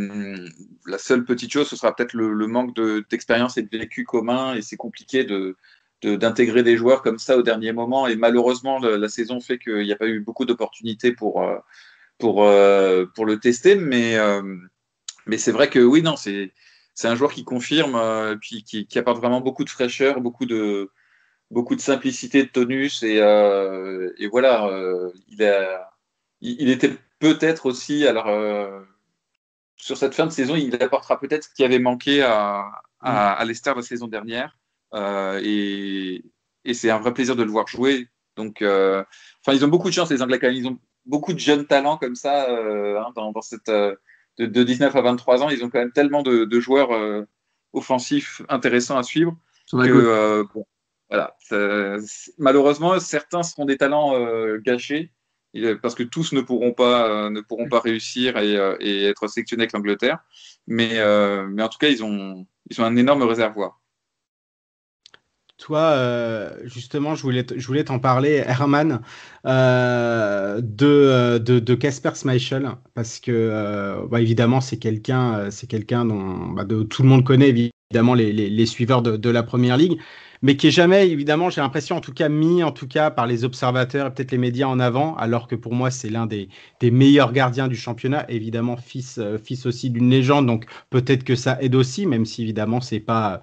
seule petite chose, ce sera peut-être le manque d'expérience et de vécu commun, et c'est compliqué d'intégrer des joueurs comme ça au dernier moment. Et malheureusement, la saison fait qu'il n'y a pas eu beaucoup d'opportunités pour le tester, mais c'est vrai que oui, non, c'est un joueur qui confirme, puis qui apporte vraiment beaucoup de fraîcheur, beaucoup de simplicité, de tonus, et voilà, il était peut-être aussi, alors sur cette fin de saison, il apportera peut-être ce qui avait manqué à Leicester la saison dernière, et c'est un vrai plaisir de le voir jouer. Donc, ils ont beaucoup de chance, les Anglais, quand même. Ils ont beaucoup de jeunes talents comme ça, dans cette, de 19 à 23 ans. Ils ont quand même tellement de joueurs offensifs intéressants à suivre que, bon, voilà. Malheureusement, certains seront des talents gâchés parce que tous ne pourront pas réussir et être sélectionnés avec l'Angleterre. Mais en tout cas, ils ont un énorme réservoir. Toi, justement, je voulais t'en parler, Herman, de Kasper Schmeichel, parce que évidemment, c'est quelqu'un dont tout le monde connaît, évidemment, les suiveurs de la Première Ligue, mais qui est jamais, évidemment, j'ai l'impression, en tout cas par les observateurs et peut-être les médias en avant, alors que pour moi, c'est l'un des meilleurs gardiens du championnat, évidemment, fils aussi d'une légende, donc peut-être que ça aide aussi, même si évidemment, c'est pas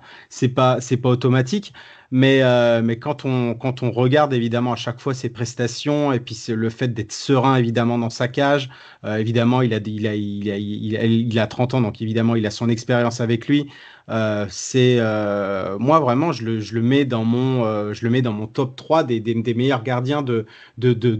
automatique. Mais quand on regarde évidemment à chaque fois ses prestations et puis le fait d'être serein évidemment dans sa cage, évidemment il a 30 ans, donc évidemment il a son expérience avec lui. Moi vraiment je le mets dans mon top 3 des meilleurs gardiens de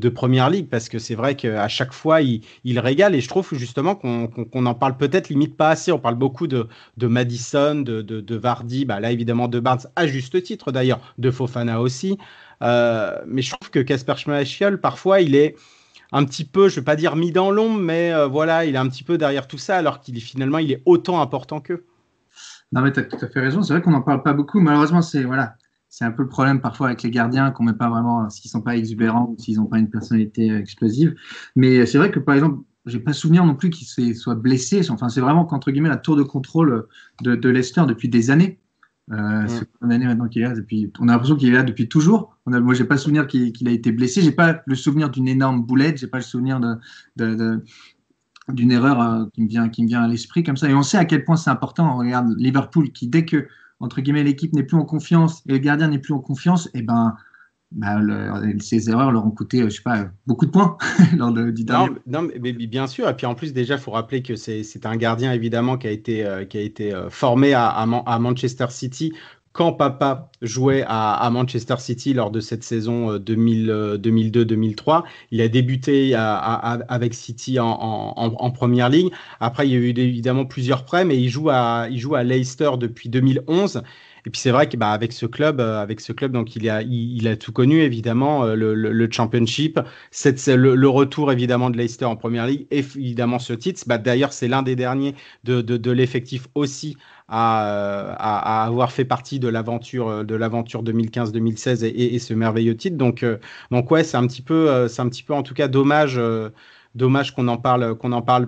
Première Ligue, parce que c'est vrai qu'à chaque fois il régale, et je trouve justement qu'on en parle peut-être limite pas assez. On parle beaucoup de Maddison, de Vardy, là évidemment de Barnes à juste titre d'ailleurs, de Fofana aussi, mais je trouve que Kasper Schmeichel parfois il est un petit peu, je ne vais pas dire mis dans l'ombre, mais voilà, il est un petit peu derrière tout ça, alors qu'il est autant important qu'eux. Non, mais tu as tout à fait raison. C'est vrai qu'on n'en parle pas beaucoup. Malheureusement, c'est un peu le problème parfois avec les gardiens, qu'on met pas vraiment, s'ils sont pas exubérants ou s'ils n'ont pas une personnalité explosive. Mais c'est vrai que, par exemple, j'ai pas souvenir non plus qu'il soit blessé. Enfin, c'est vraiment qu'entre guillemets la tour de contrôle de Leicester depuis des années. C'est une année maintenant qu'il est là. On a l'impression qu'il est là depuis toujours. Moi, j'ai pas le souvenir qu'il a été blessé. J'ai pas le souvenir d'une énorme boulette. J'ai pas le souvenir d'une erreur qui me vient à l'esprit comme ça. Et on sait à quel point c'est important. On regarde Liverpool qui, dès que entre guillemets l'équipe n'est plus en confiance et le gardien n'est plus en confiance, et ces erreurs leur ont coûté, je sais pas, beaucoup de points lors du dernier. Non, mais bien sûr. Et puis en plus, déjà, il faut rappeler que c'est un gardien évidemment qui a été formé à Manchester City quand papa jouait à Manchester City lors de cette saison 2002-2003. Il a débuté avec City en Première Ligue. Après, il y a eu évidemment plusieurs prêts, mais il joue à Leicester depuis 2011. Et puis c'est vrai qu'avec ce club, donc il a tout connu évidemment, le Championship, le retour évidemment de Leicester en Première Ligue, et évidemment ce titre. D'ailleurs, c'est l'un des derniers de l'effectif aussi à avoir fait partie de l'aventure 2015-2016 et ce merveilleux titre. Donc ouais, c'est un petit peu en tout cas dommage qu'on en parle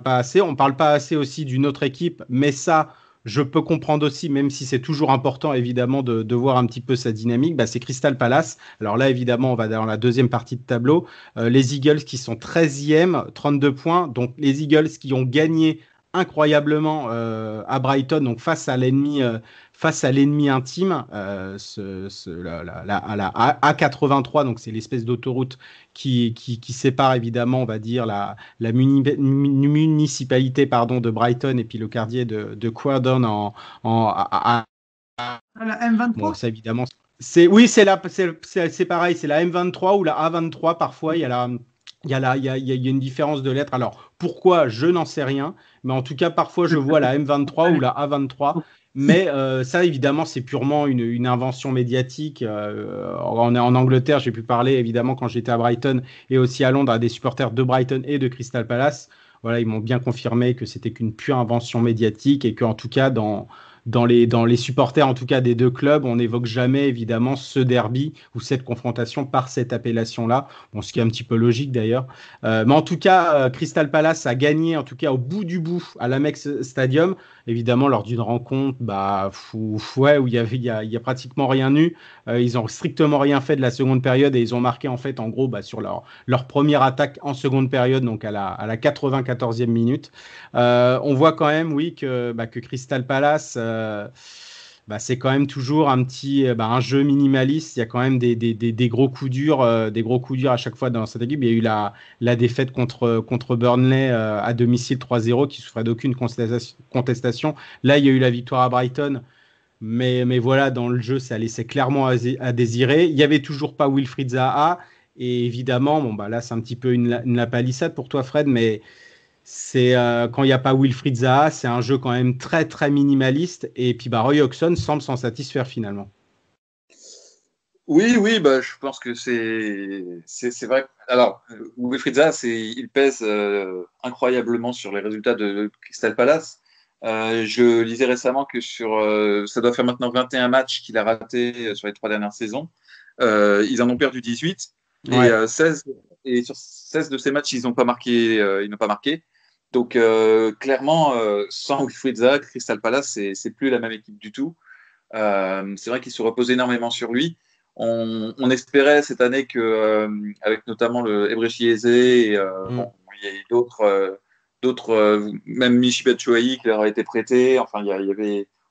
pas assez. On parle pas assez aussi d'une autre équipe, mais ça, je peux comprendre aussi, même si c'est toujours important évidemment de voir un petit peu sa dynamique, c'est Crystal Palace. Alors là, évidemment, on va dans la deuxième partie de tableau. Les Eagles qui sont 13e, 32 points. Donc les Eagles qui ont gagné incroyablement à Brighton, donc face à l'ennemi intime, à la A83, donc c'est l'espèce d'autoroute qui sépare évidemment, on va dire, la municipalité de Brighton et puis le quartier de Croydon La M23. Bon, ça évidemment, c'est pareil, c'est la M23 ou la A23. Parfois, il y a une différence de lettres. Alors, pourquoi, je n'en sais rien. Mais en tout cas, parfois, je vois la M23 ou la A23. Mais ça, évidemment, c'est purement une invention médiatique. En Angleterre, j'ai pu parler, évidemment, quand j'étais à Brighton et aussi à Londres, à des supporters de Brighton et de Crystal Palace. Voilà, ils m'ont bien confirmé que c'était qu'une pure invention médiatique et qu'en tout cas, dans les supporters en tout cas des deux clubs, on n'évoque jamais évidemment ce derby ou cette confrontation par cette appellation-là, ce qui est un petit peu logique d'ailleurs. Mais en tout cas, Crystal Palace a gagné en tout cas au bout du bout à l'Amex Stadium, évidemment lors d'une rencontre où il y a pratiquement rien eu. Ils ont strictement rien fait de la seconde période et ils ont marqué en fait en gros sur leur première attaque en seconde période, donc à la 94e minute. On voit quand même que Crystal Palace c'est quand même toujours un jeu minimaliste. Il y a quand même des gros coups durs, à chaque fois dans cette équipe. Il y a eu la défaite contre Burnley à domicile 3-0 qui souffrait d'aucune contestation. Là, il y a eu la victoire à Brighton. Mais voilà, dans le jeu, ça laissait clairement à désirer. Il n'y avait toujours pas Wilfried Zaha. Et évidemment, bon, bah là, c'est un petit peu une palissade pour toi, Fred, mais c'est quand il n'y a pas Wilfried Zaha, c'est un jeu quand même très, très minimaliste. Et puis, bah, Roy Hodgson semble s'en satisfaire finalement. Oui, oui, bah, je pense que c'est vrai. Alors, Wilfried Zaha, il pèse incroyablement sur les résultats de Crystal Palace. Je lisais récemment que ça doit faire maintenant 21 matchs qu'il a ratés sur les 3 dernières saisons. Ils en ont perdu 18 Ouais. et sur 16 de ces matchs, ils n'ont pas marqué. Donc, clairement, sans Wilfried Zaha, Crystal Palace, c'est plus la même équipe du tout. C'est vrai qu'il se repose énormément sur lui. On espérait cette année que, avec notamment le Ebrechi Eze et bon, il y a eu d'autres, même Michy Batshuayi qui leur a été prêté. Enfin,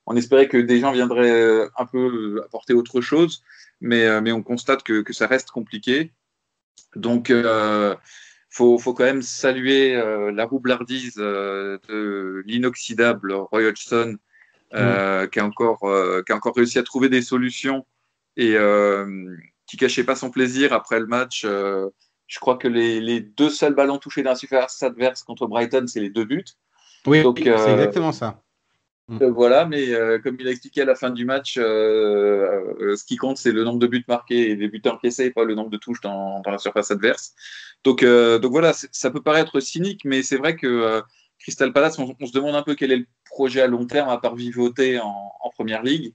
on espérait que des gens viendraient un peu apporter autre chose, mais on constate que ça reste compliqué. Donc, faut quand même saluer la roublardise de l'inoxydable Roy Hodgson, qui a encore réussi à trouver des solutions et qui cachait pas son plaisir après le match. Je crois que les 2 seuls ballons touchés dans la surface adverse contre Brighton, c'est les 2 buts. Oui, Donc, c'est exactement ça. Voilà, mais comme il a expliqué à la fin du match, ce qui compte, c'est le nombre de buts marqués et les buts encaissés, pas le nombre de touches dans la surface adverse. Donc voilà, ça peut paraître cynique, mais c'est vrai que Crystal Palace, on se demande un peu quel est le projet à long terme à part vivoter en Première Ligue.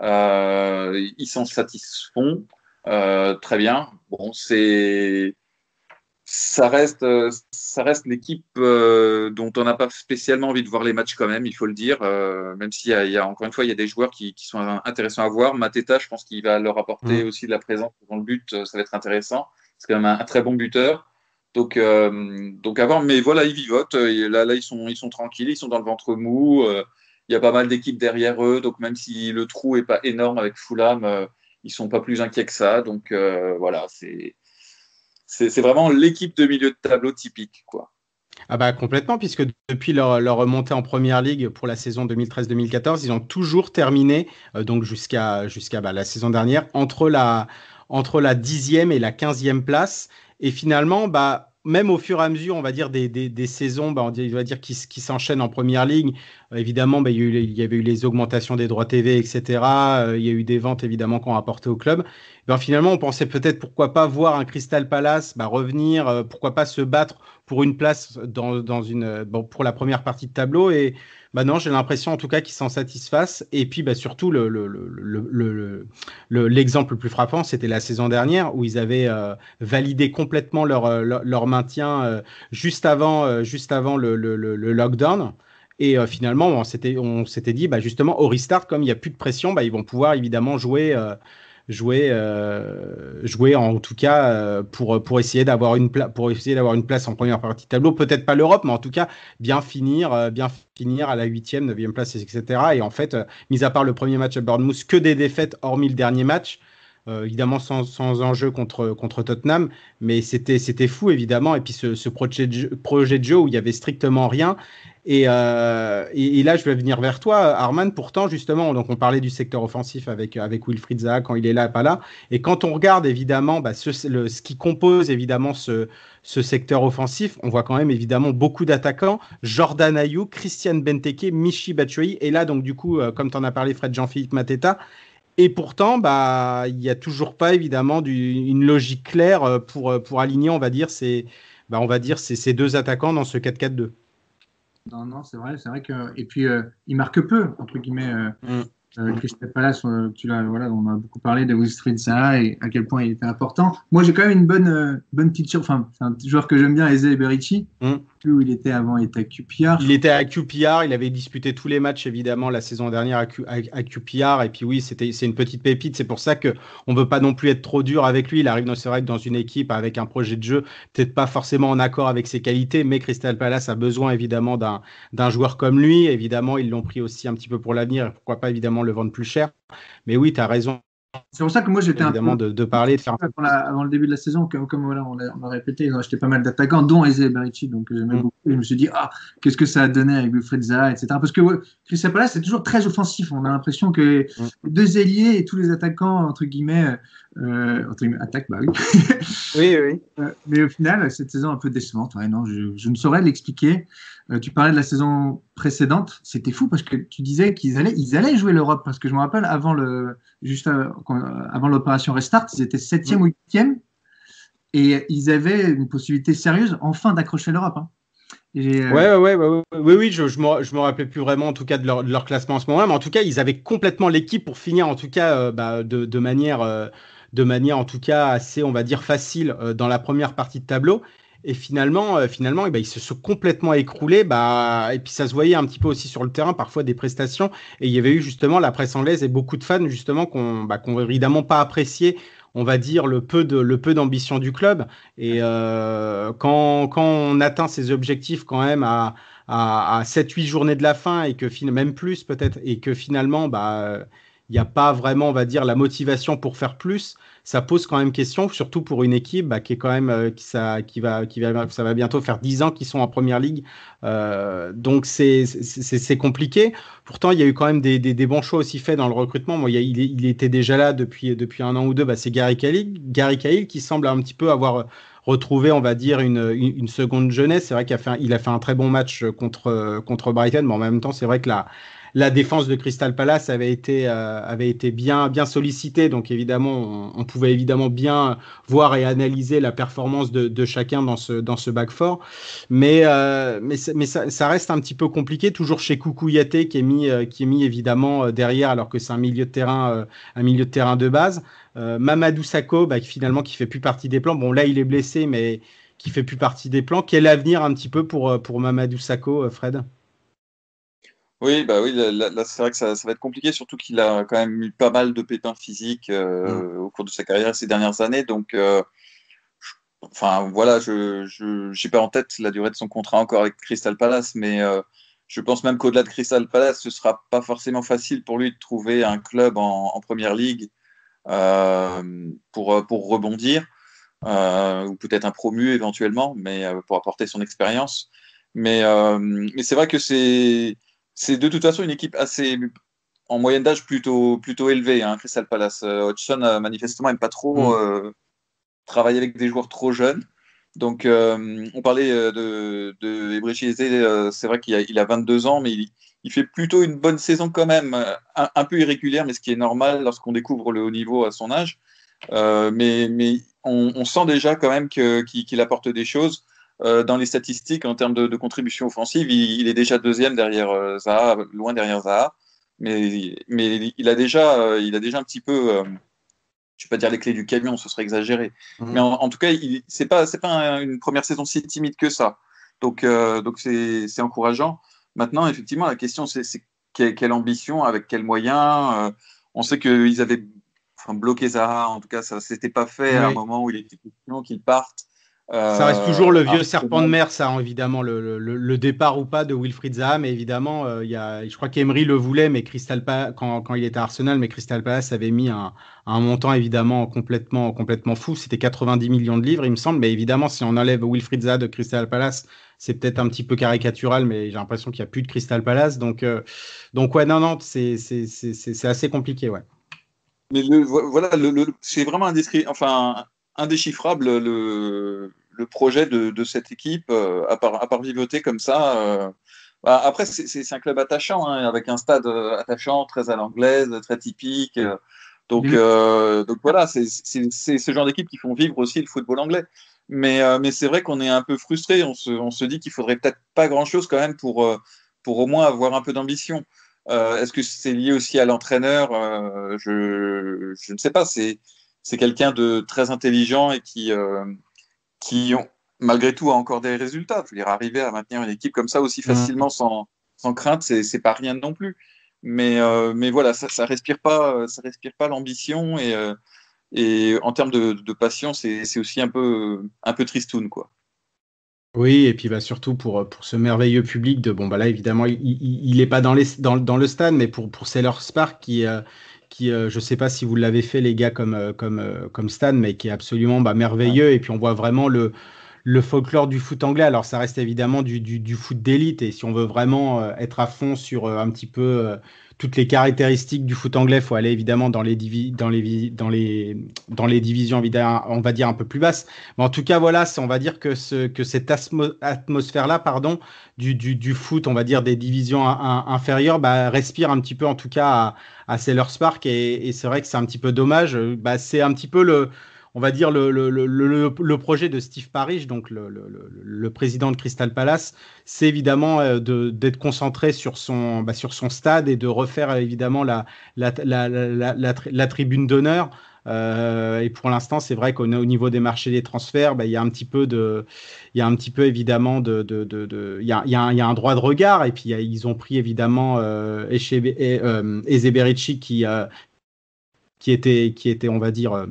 Ils s'en satisfont très bien. Bon, ça reste l'équipe dont on n'a pas spécialement envie de voir les matchs quand même, il faut le dire. Même s'il y a encore une fois, il y a des joueurs qui sont intéressants à voir. Mateta, je pense qu'il va leur apporter aussi de la présence dans le but. Ça va être intéressant. C'est quand même un très bon buteur. Donc à voir. Mais voilà, ils vivotent. Et là, ils sont tranquilles. Ils sont dans le ventre mou. Il y a pas mal d'équipes derrière eux. Donc même si le trou est pas énorme avec Fulham, ils sont pas plus inquiets que ça. Donc voilà, c'est vraiment l'équipe de milieu de tableau typique, quoi. Ah bah complètement, puisque depuis leur remontée en Première Ligue pour la saison 2013-2014, ils ont toujours terminé, donc jusqu'à bah, la saison dernière, entre la 10e et la 15e place. Et finalement, bah, même au fur et à mesure, on va dire, des saisons, bah, on va dire qui s'enchaînent en Première Ligue, évidemment, bah, il y avait eu les augmentations des droits TV, etc. Il y a eu des ventes, évidemment, qu'on a apportées au club. Ben, finalement, on pensait peut-être, pourquoi pas voir un Crystal Palace bah, revenir, pourquoi pas se battre pour une place pour la première partie de tableau. Et bah non, j'ai l'impression en tout cas qu'ils s'en satisfassent. Et puis bah, surtout, l'exemple le plus frappant, c'était la saison dernière où ils avaient validé complètement leur maintien juste avant le lockdown. Et finalement, on s'était dit, bah, justement, au restart, comme il n'y a plus de pression, bah, ils vont pouvoir évidemment jouer en tout cas pour essayer d'avoir une place en première partie de tableau, peut-être pas l'Europe, mais en tout cas bien finir à la 8e, 9e place, etc. Et en fait, mis à part le premier match à Bournemouth, que des défaites hormis le dernier match. Évidemment sans enjeu contre Tottenham, mais c'était fou évidemment. Et puis ce projet de jeu où il y avait strictement rien. Et là, je vais venir vers toi, Arman. Pourtant, justement, donc on parlait du secteur offensif avec Wilfried Zaha quand il est là, pas là. Et quand on regarde évidemment bah, ce qui compose évidemment ce secteur offensif, on voit quand même évidemment beaucoup d'attaquants. Jordan Ayew, Christian Benteke, Michy Batshuayi. Et là, donc du coup, comme tu en as parlé, Fred, Jean-Philippe Mateta. Et pourtant, bah, il n'y a toujours pas évidemment une logique claire pour aligner, on va dire, ces 2 attaquants dans ce 4-4-2. Non, c'est vrai que et puis il marque peu entre guillemets. Crystal Palace, on a beaucoup parlé de Wilfried Zaha et à quel point il était important. Moi, j'ai quand même une bonne petite chose. Enfin, c'est un joueur que j'aime bien, Eze Eberici. Où il était avant, il était à QPR. Il était à QPR, il avait disputé tous les matchs évidemment la saison dernière à QPR. Et puis oui, c'est une petite pépite. C'est pour ça que on veut pas non plus être trop dur avec lui. Il arrive, c'est vrai, dans une équipe avec un projet de jeu peut-être pas forcément en accord avec ses qualités, mais Crystal Palace a besoin évidemment d'un joueur comme lui. Évidemment, ils l'ont pris aussi un petit peu pour l'avenir et pourquoi pas évidemment le vendre plus cher. Mais oui, tu as raison C'est pour ça que moi j'étais un évidemment peu de parler, de faire un peu. avant le début de la saison, comme voilà, on l'a répété, ils ont acheté pas mal d'attaquants, dont Eze Berici, donc j'aimais beaucoup. Et je me suis dit, qu'est-ce que ça a donné avec Wilfried Zaha, etc. Parce que Crystal Palace, c'est toujours très offensif. On a l'impression que les deux ailiers et tous les attaquants, entre guillemets, attaquent, bah oui. Oui. Mais au final, cette saison un peu décevante. Ouais, non, je ne saurais l'expliquer. Tu parlais de la saison précédente, c'était fou parce que tu disais qu'ils allaient jouer l'Europe. Parce que je me rappelle, avant l'opération Restart, ils étaient 7e ou 8e et ils avaient une possibilité sérieuse enfin d'accrocher l'Europe. Hein. Oui, je me rappelais plus vraiment en tout cas de leur classement en ce moment, mais en tout cas ils avaient complètement l'équipe pour finir en tout cas de manière en tout cas assez, on va dire, facile dans la première partie de tableau. Et finalement, ils se sont complètement écroulés. Et puis ça se voyait un petit peu aussi sur le terrain, parfois des prestations. Et il y avait eu justement la presse anglaise et beaucoup de fans justement qui n'ont évidemment pas apprécié, on va dire, le peu d'ambition du club. Et quand on atteint ses objectifs quand même à 7-8 journées de la fin, et que même plus peut-être, et que finalement, il n'y a pas vraiment, on va dire, la motivation pour faire plus, ça pose quand même question, surtout pour une équipe qui est quand même, ça va bientôt faire 10 ans qu'ils sont en première ligue. Donc c'est compliqué. Pourtant, il y a eu quand même des bons choix aussi faits dans le recrutement. Moi, il était déjà là depuis un an ou deux. C'est Gary Cahill qui semble un petit peu avoir retrouvé, on va dire, une seconde jeunesse. C'est vrai qu'il a fait un très bon match contre Brighton, mais en même temps, c'est vrai que la défense de Crystal Palace avait été bien sollicitée, donc évidemment on pouvait évidemment bien voir et analyser la performance de chacun dans ce back four, mais ça reste un petit peu compliqué, toujours chez Kouyaté qui est mis évidemment derrière, alors que c'est un milieu de terrain de base. Mamadou Sakho finalement qui fait plus partie des plans. Bon, là il est blessé, mais qui fait plus partie des plans. Quel avenir un petit peu pour Mamadou Sakho, Fred? Oui, là, c'est vrai que ça va être compliqué, surtout qu'il a quand même eu pas mal de pépins physiques au cours de sa carrière ces dernières années. Donc, voilà, je n'ai pas en tête la durée de son contrat encore avec Crystal Palace, mais je pense même qu'au-delà de Crystal Palace, ce ne sera pas forcément facile pour lui de trouver un club en Première Ligue pour rebondir, ou peut-être un promu éventuellement, mais pour apporter son expérience. Mais c'est vrai que c'est de toute façon une équipe assez en moyenne d'âge plutôt élevée, hein, Crystal Palace. Hodgson manifestement n'aime pas trop travailler avec des joueurs trop jeunes. Donc on parlait de Eberechi Eze, c'est vrai qu'il a 22 ans, mais il fait plutôt une bonne saison quand même, un peu irrégulière, mais ce qui est normal lorsqu'on découvre le haut niveau à son âge. Mais on sent déjà quand même qu'il apporte des choses. Dans les statistiques, en termes de contribution offensive, il est déjà deuxième derrière Zaha, loin derrière Zaha, mais il a déjà un petit peu, je ne vais pas dire les clés du camion, ce serait exagéré, mais en tout cas, c'est pas une première saison si timide que ça, donc c'est encourageant. Maintenant, effectivement, la question c'est quelle ambition, avec quels moyens. On sait qu'ils avaient bloqué Zaha, en tout cas, ça ne s'était pas fait à un moment où il était question qu'il parte. Ça reste toujours le vieux serpent de mer, ça, hein, évidemment, le départ ou pas de Wilfried Zaha, mais évidemment, je crois qu'Emery le voulait, mais Crystal Palace, quand il était à Arsenal, mais Crystal Palace avait mis un montant évidemment complètement fou, c'était 90 millions de livres, il me semble, mais évidemment, si on enlève Wilfried Zaha de Crystal Palace, c'est peut-être un petit peu caricatural, mais j'ai l'impression qu'il n'y a plus de Crystal Palace, donc ouais, non, c'est assez compliqué, ouais. Mais voilà, c'est vraiment indéchiffrable le projet de cette équipe, à part vivoter comme ça. Après, c'est un club attachant, hein, avec un stade attachant, très à l'anglaise, très typique. Donc voilà, c'est ce genre d'équipe qui font vivre aussi le football anglais. Mais c'est vrai qu'on est un peu frustré. On se dit qu'il faudrait peut-être pas grand-chose quand même pour au moins avoir un peu d'ambition. Est-ce que c'est lié aussi à l'entraîneur? Je ne sais pas. C'est quelqu'un de très intelligent et qui malgré tout a encore des résultats. Je veux dire, arriver à maintenir une équipe comme ça aussi facilement sans crainte, c'est pas rien non plus. Mais voilà, ça respire pas l'ambition, et en termes de passion, c'est aussi un peu tristoun, quoi. Oui, et puis surtout pour ce merveilleux public là évidemment il est pas dans le stade, mais pour Sellers Park je sais pas si vous l'avez fait les gars comme Stan, mais qui est absolument merveilleux. Et puis on voit vraiment le folklore du foot anglais. Alors ça reste évidemment du foot d'élite, et si on veut vraiment être à fond sur un petit peu toutes les caractéristiques du foot anglais, il faut aller évidemment dans les divisions, évidemment, on va dire un peu plus basses. Mais en tout cas, voilà, on va dire que cette atmosphère-là, pardon, du foot, on va dire des divisions inférieures, respire un petit peu en tout cas à Selhurst Park, et c'est vrai que c'est un petit peu dommage. C'est un petit peu on va dire le projet de Steve Parish, donc le président de Crystal Palace, c'est évidemment d'être concentré sur son stade et de refaire évidemment la tribune d'honneur. Et pour l'instant, c'est vrai qu'au niveau des marchés des transferts, il y a un petit peu évidemment il y a un droit de regard, et puis ils ont pris évidemment Eze Berici qui était, on va dire,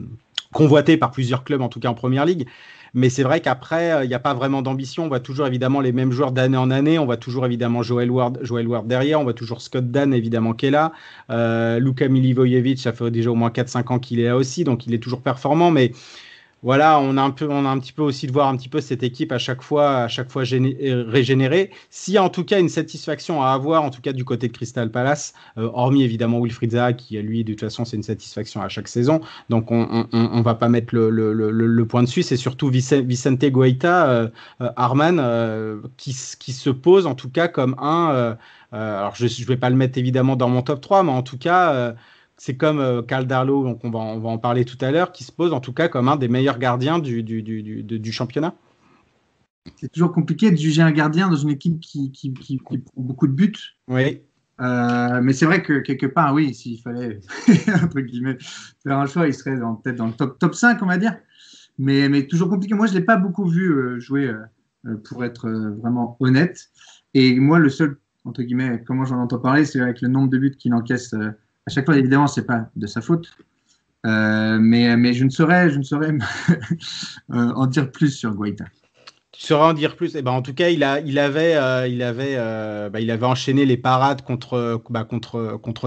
convoité par plusieurs clubs, en tout cas en première ligue. Mais c'est vrai qu'après, il n'y a pas vraiment d'ambition. On voit toujours évidemment les mêmes joueurs d'année en année. On voit toujours évidemment Joel Ward derrière. On voit toujours Scott Dann évidemment qui est là. Luka Milivojevic, ça fait déjà au moins 4-5 ans qu'il est là aussi, donc il est toujours performant. Mais voilà, on a un petit peu aussi de voir un petit peu cette équipe à chaque fois régénérée. S'il y a en tout cas une satisfaction à avoir, en tout cas du côté de Crystal Palace, hormis évidemment Wilfried Zaha, qui lui de toute façon c'est une satisfaction à chaque saison, donc on va pas mettre le point dessus. C'est surtout Vicente Guaita, Arman, qui se pose en tout cas comme alors je vais pas le mettre évidemment dans mon top 3, mais en tout cas c'est comme Karl Darlow, donc on va en parler tout à l'heure, qui se pose en tout cas comme un des meilleurs gardiens du championnat. C'est toujours compliqué de juger un gardien dans une équipe qui prend beaucoup de buts. Oui. Mais c'est vrai que quelque part, oui, s'il fallait entre guillemets faire un choix, il serait peut-être dans le top 5, on va dire. Mais toujours compliqué. Moi, je ne l'ai pas beaucoup vu jouer, pour être vraiment honnête. Et moi, le seul, entre guillemets, comment j'en entends parler, c'est avec le nombre de buts qu'il encaisse. À chaque fois, évidemment, c'est pas de sa faute, mais je ne saurais en dire plus sur Guaita. Tu saurais en dire plus. En tout cas, il avait enchaîné les parades contre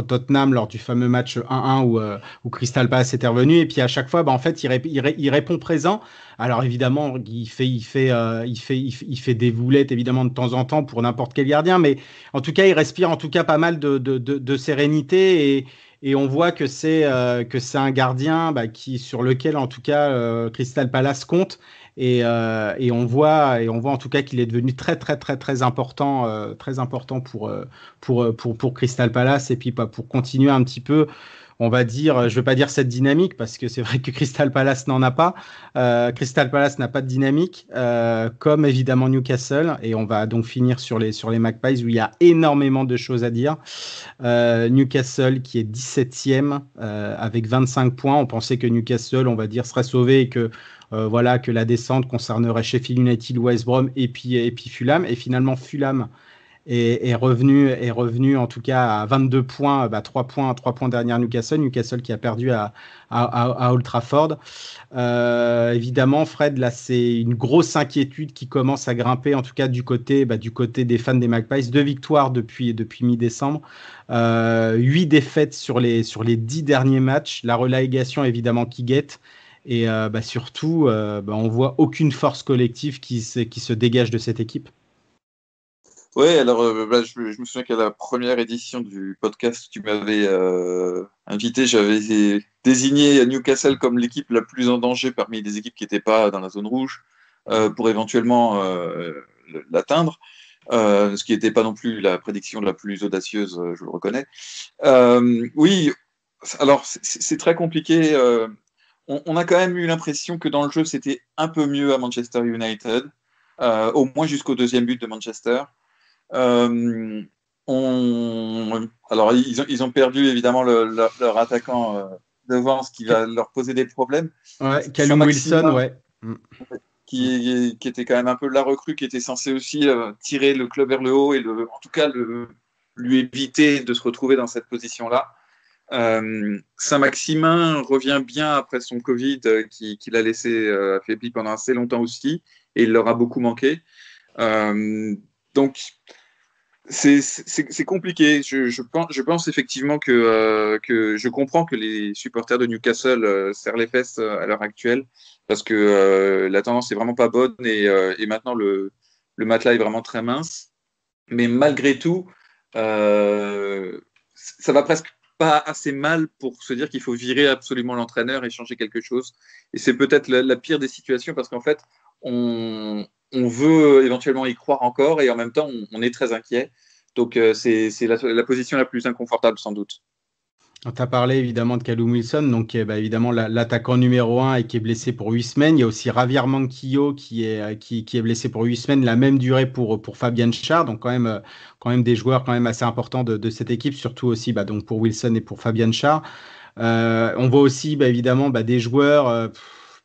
Tottenham lors du fameux match 1-1 où Crystal Palace était revenu. Et puis à chaque fois, en fait, il répond présent. Alors évidemment, il fait des boulettes évidemment de temps en temps pour n'importe quel gardien, mais en tout cas, il respire en tout cas pas mal de sérénité, et on voit que c'est un gardien sur lequel en tout cas Crystal Palace compte. Et on voit en tout cas qu'il est devenu très très très très important pour Crystal Palace, et puis pour continuer un petit peu, on va dire, je veux pas dire cette dynamique, parce que c'est vrai que Crystal Palace n'en a pas. Crystal Palace n'a pas de dynamique, comme évidemment Newcastle, et on va donc finir sur les Magpies où il y a énormément de choses à dire. Newcastle qui est 17e avec 25 points. On pensait que Newcastle, on va dire, serait sauvé, et que que la descente concernerait Sheffield United, West Brom et puis Fulham. Et finalement, Fulham est revenu en tout cas à 22 points, 3 points derrière Newcastle qui a perdu à Old Trafford. Évidemment, Fred, là, c'est une grosse inquiétude qui commence à grimper, en tout cas du côté des fans des Magpies. 2 victoires depuis mi-décembre, 8 défaites sur les 10 derniers matchs. La relégation, évidemment, qui guette. Et surtout, on voit aucune force collective qui se dégage de cette équipe. Oui, alors je me souviens qu'à la première édition du podcast, tu m'avais invité, j'avais désigné Newcastle comme l'équipe la plus en danger parmi les équipes qui n'étaient pas dans la zone rouge, pour éventuellement l'atteindre, ce qui n'était pas non plus la prédiction la plus audacieuse, je le reconnais. Oui, alors c'est très compliqué. On a quand même eu l'impression que dans le jeu, c'était un peu mieux à Manchester United, au moins jusqu'au deuxième but de Manchester. Alors, ils ont perdu évidemment leur attaquant devant, ce qui va leur poser des problèmes. Ouais, Callum Wilson, ouais. Qui était quand même un peu la recrue, qui était censée aussi tirer le club vers le haut, et en tout cas lui éviter de se retrouver dans cette position-là. Saint-Maximin revient bien après son Covid, qui l'a laissé affaibli pendant assez longtemps aussi, et il leur a beaucoup manqué. Donc C'est compliqué. Je pense effectivement que je comprends que les supporters de Newcastle serrent les fesses à l'heure actuelle parce que la tendance est vraiment pas bonne et maintenant le matelas est vraiment très mince. Mais malgré tout, ça va presque pas assez mal pour se dire qu'il faut virer absolument l'entraîneur et changer quelque chose. Et c'est peut-être la pire des situations parce qu'en fait, on veut éventuellement y croire encore et en même temps, on est très inquiet. Donc, c'est la position la plus inconfortable sans doute. Tu as parlé évidemment de Callum Wilson, donc qui est évidemment l'attaquant numéro 1 et qui est blessé pour 8 semaines. Il y a aussi Javier Manquillo qui est blessé pour 8 semaines, la même durée pour Fabian Schär, donc quand même des joueurs quand même assez importants de cette équipe, surtout aussi donc pour Wilson et pour Fabian Schär. On voit aussi évidemment des joueurs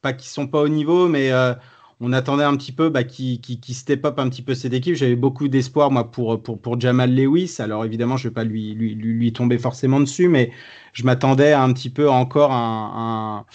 pas qui sont pas au niveau, mais on attendait un petit peu qui step up un petit peu cette équipe. J'avais beaucoup d'espoir moi pour Jamal Lewis. Alors évidemment, je vais pas lui tomber forcément dessus, mais je m'attendais un petit peu encore à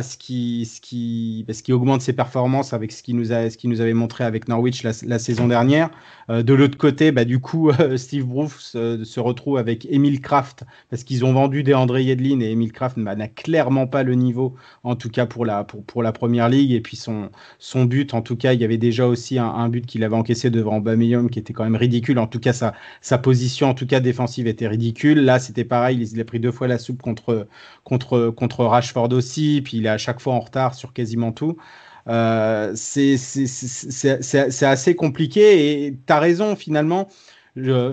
ce qui augmente ses performances avec ce qu'il nous avait montré avec Norwich la saison dernière. De l'autre côté, du coup, Steve Bruce se retrouve avec Emil Kraft parce qu'ils ont vendu DeAndre Yedlin et Emil Kraft n'a clairement pas le niveau, en tout cas pour la Première Ligue. Et puis son but, en tout cas, il y avait déjà aussi un but qu'il avait encaissé devant Aubameyang qui était quand même ridicule. En tout cas, sa position, en tout cas défensive, était ridicule. Là, c'était pareil, il a pris 2 fois la soupe contre Rashford aussi, puis il est à chaque fois en retard sur quasiment tout. C'est assez compliqué et tu as raison finalement.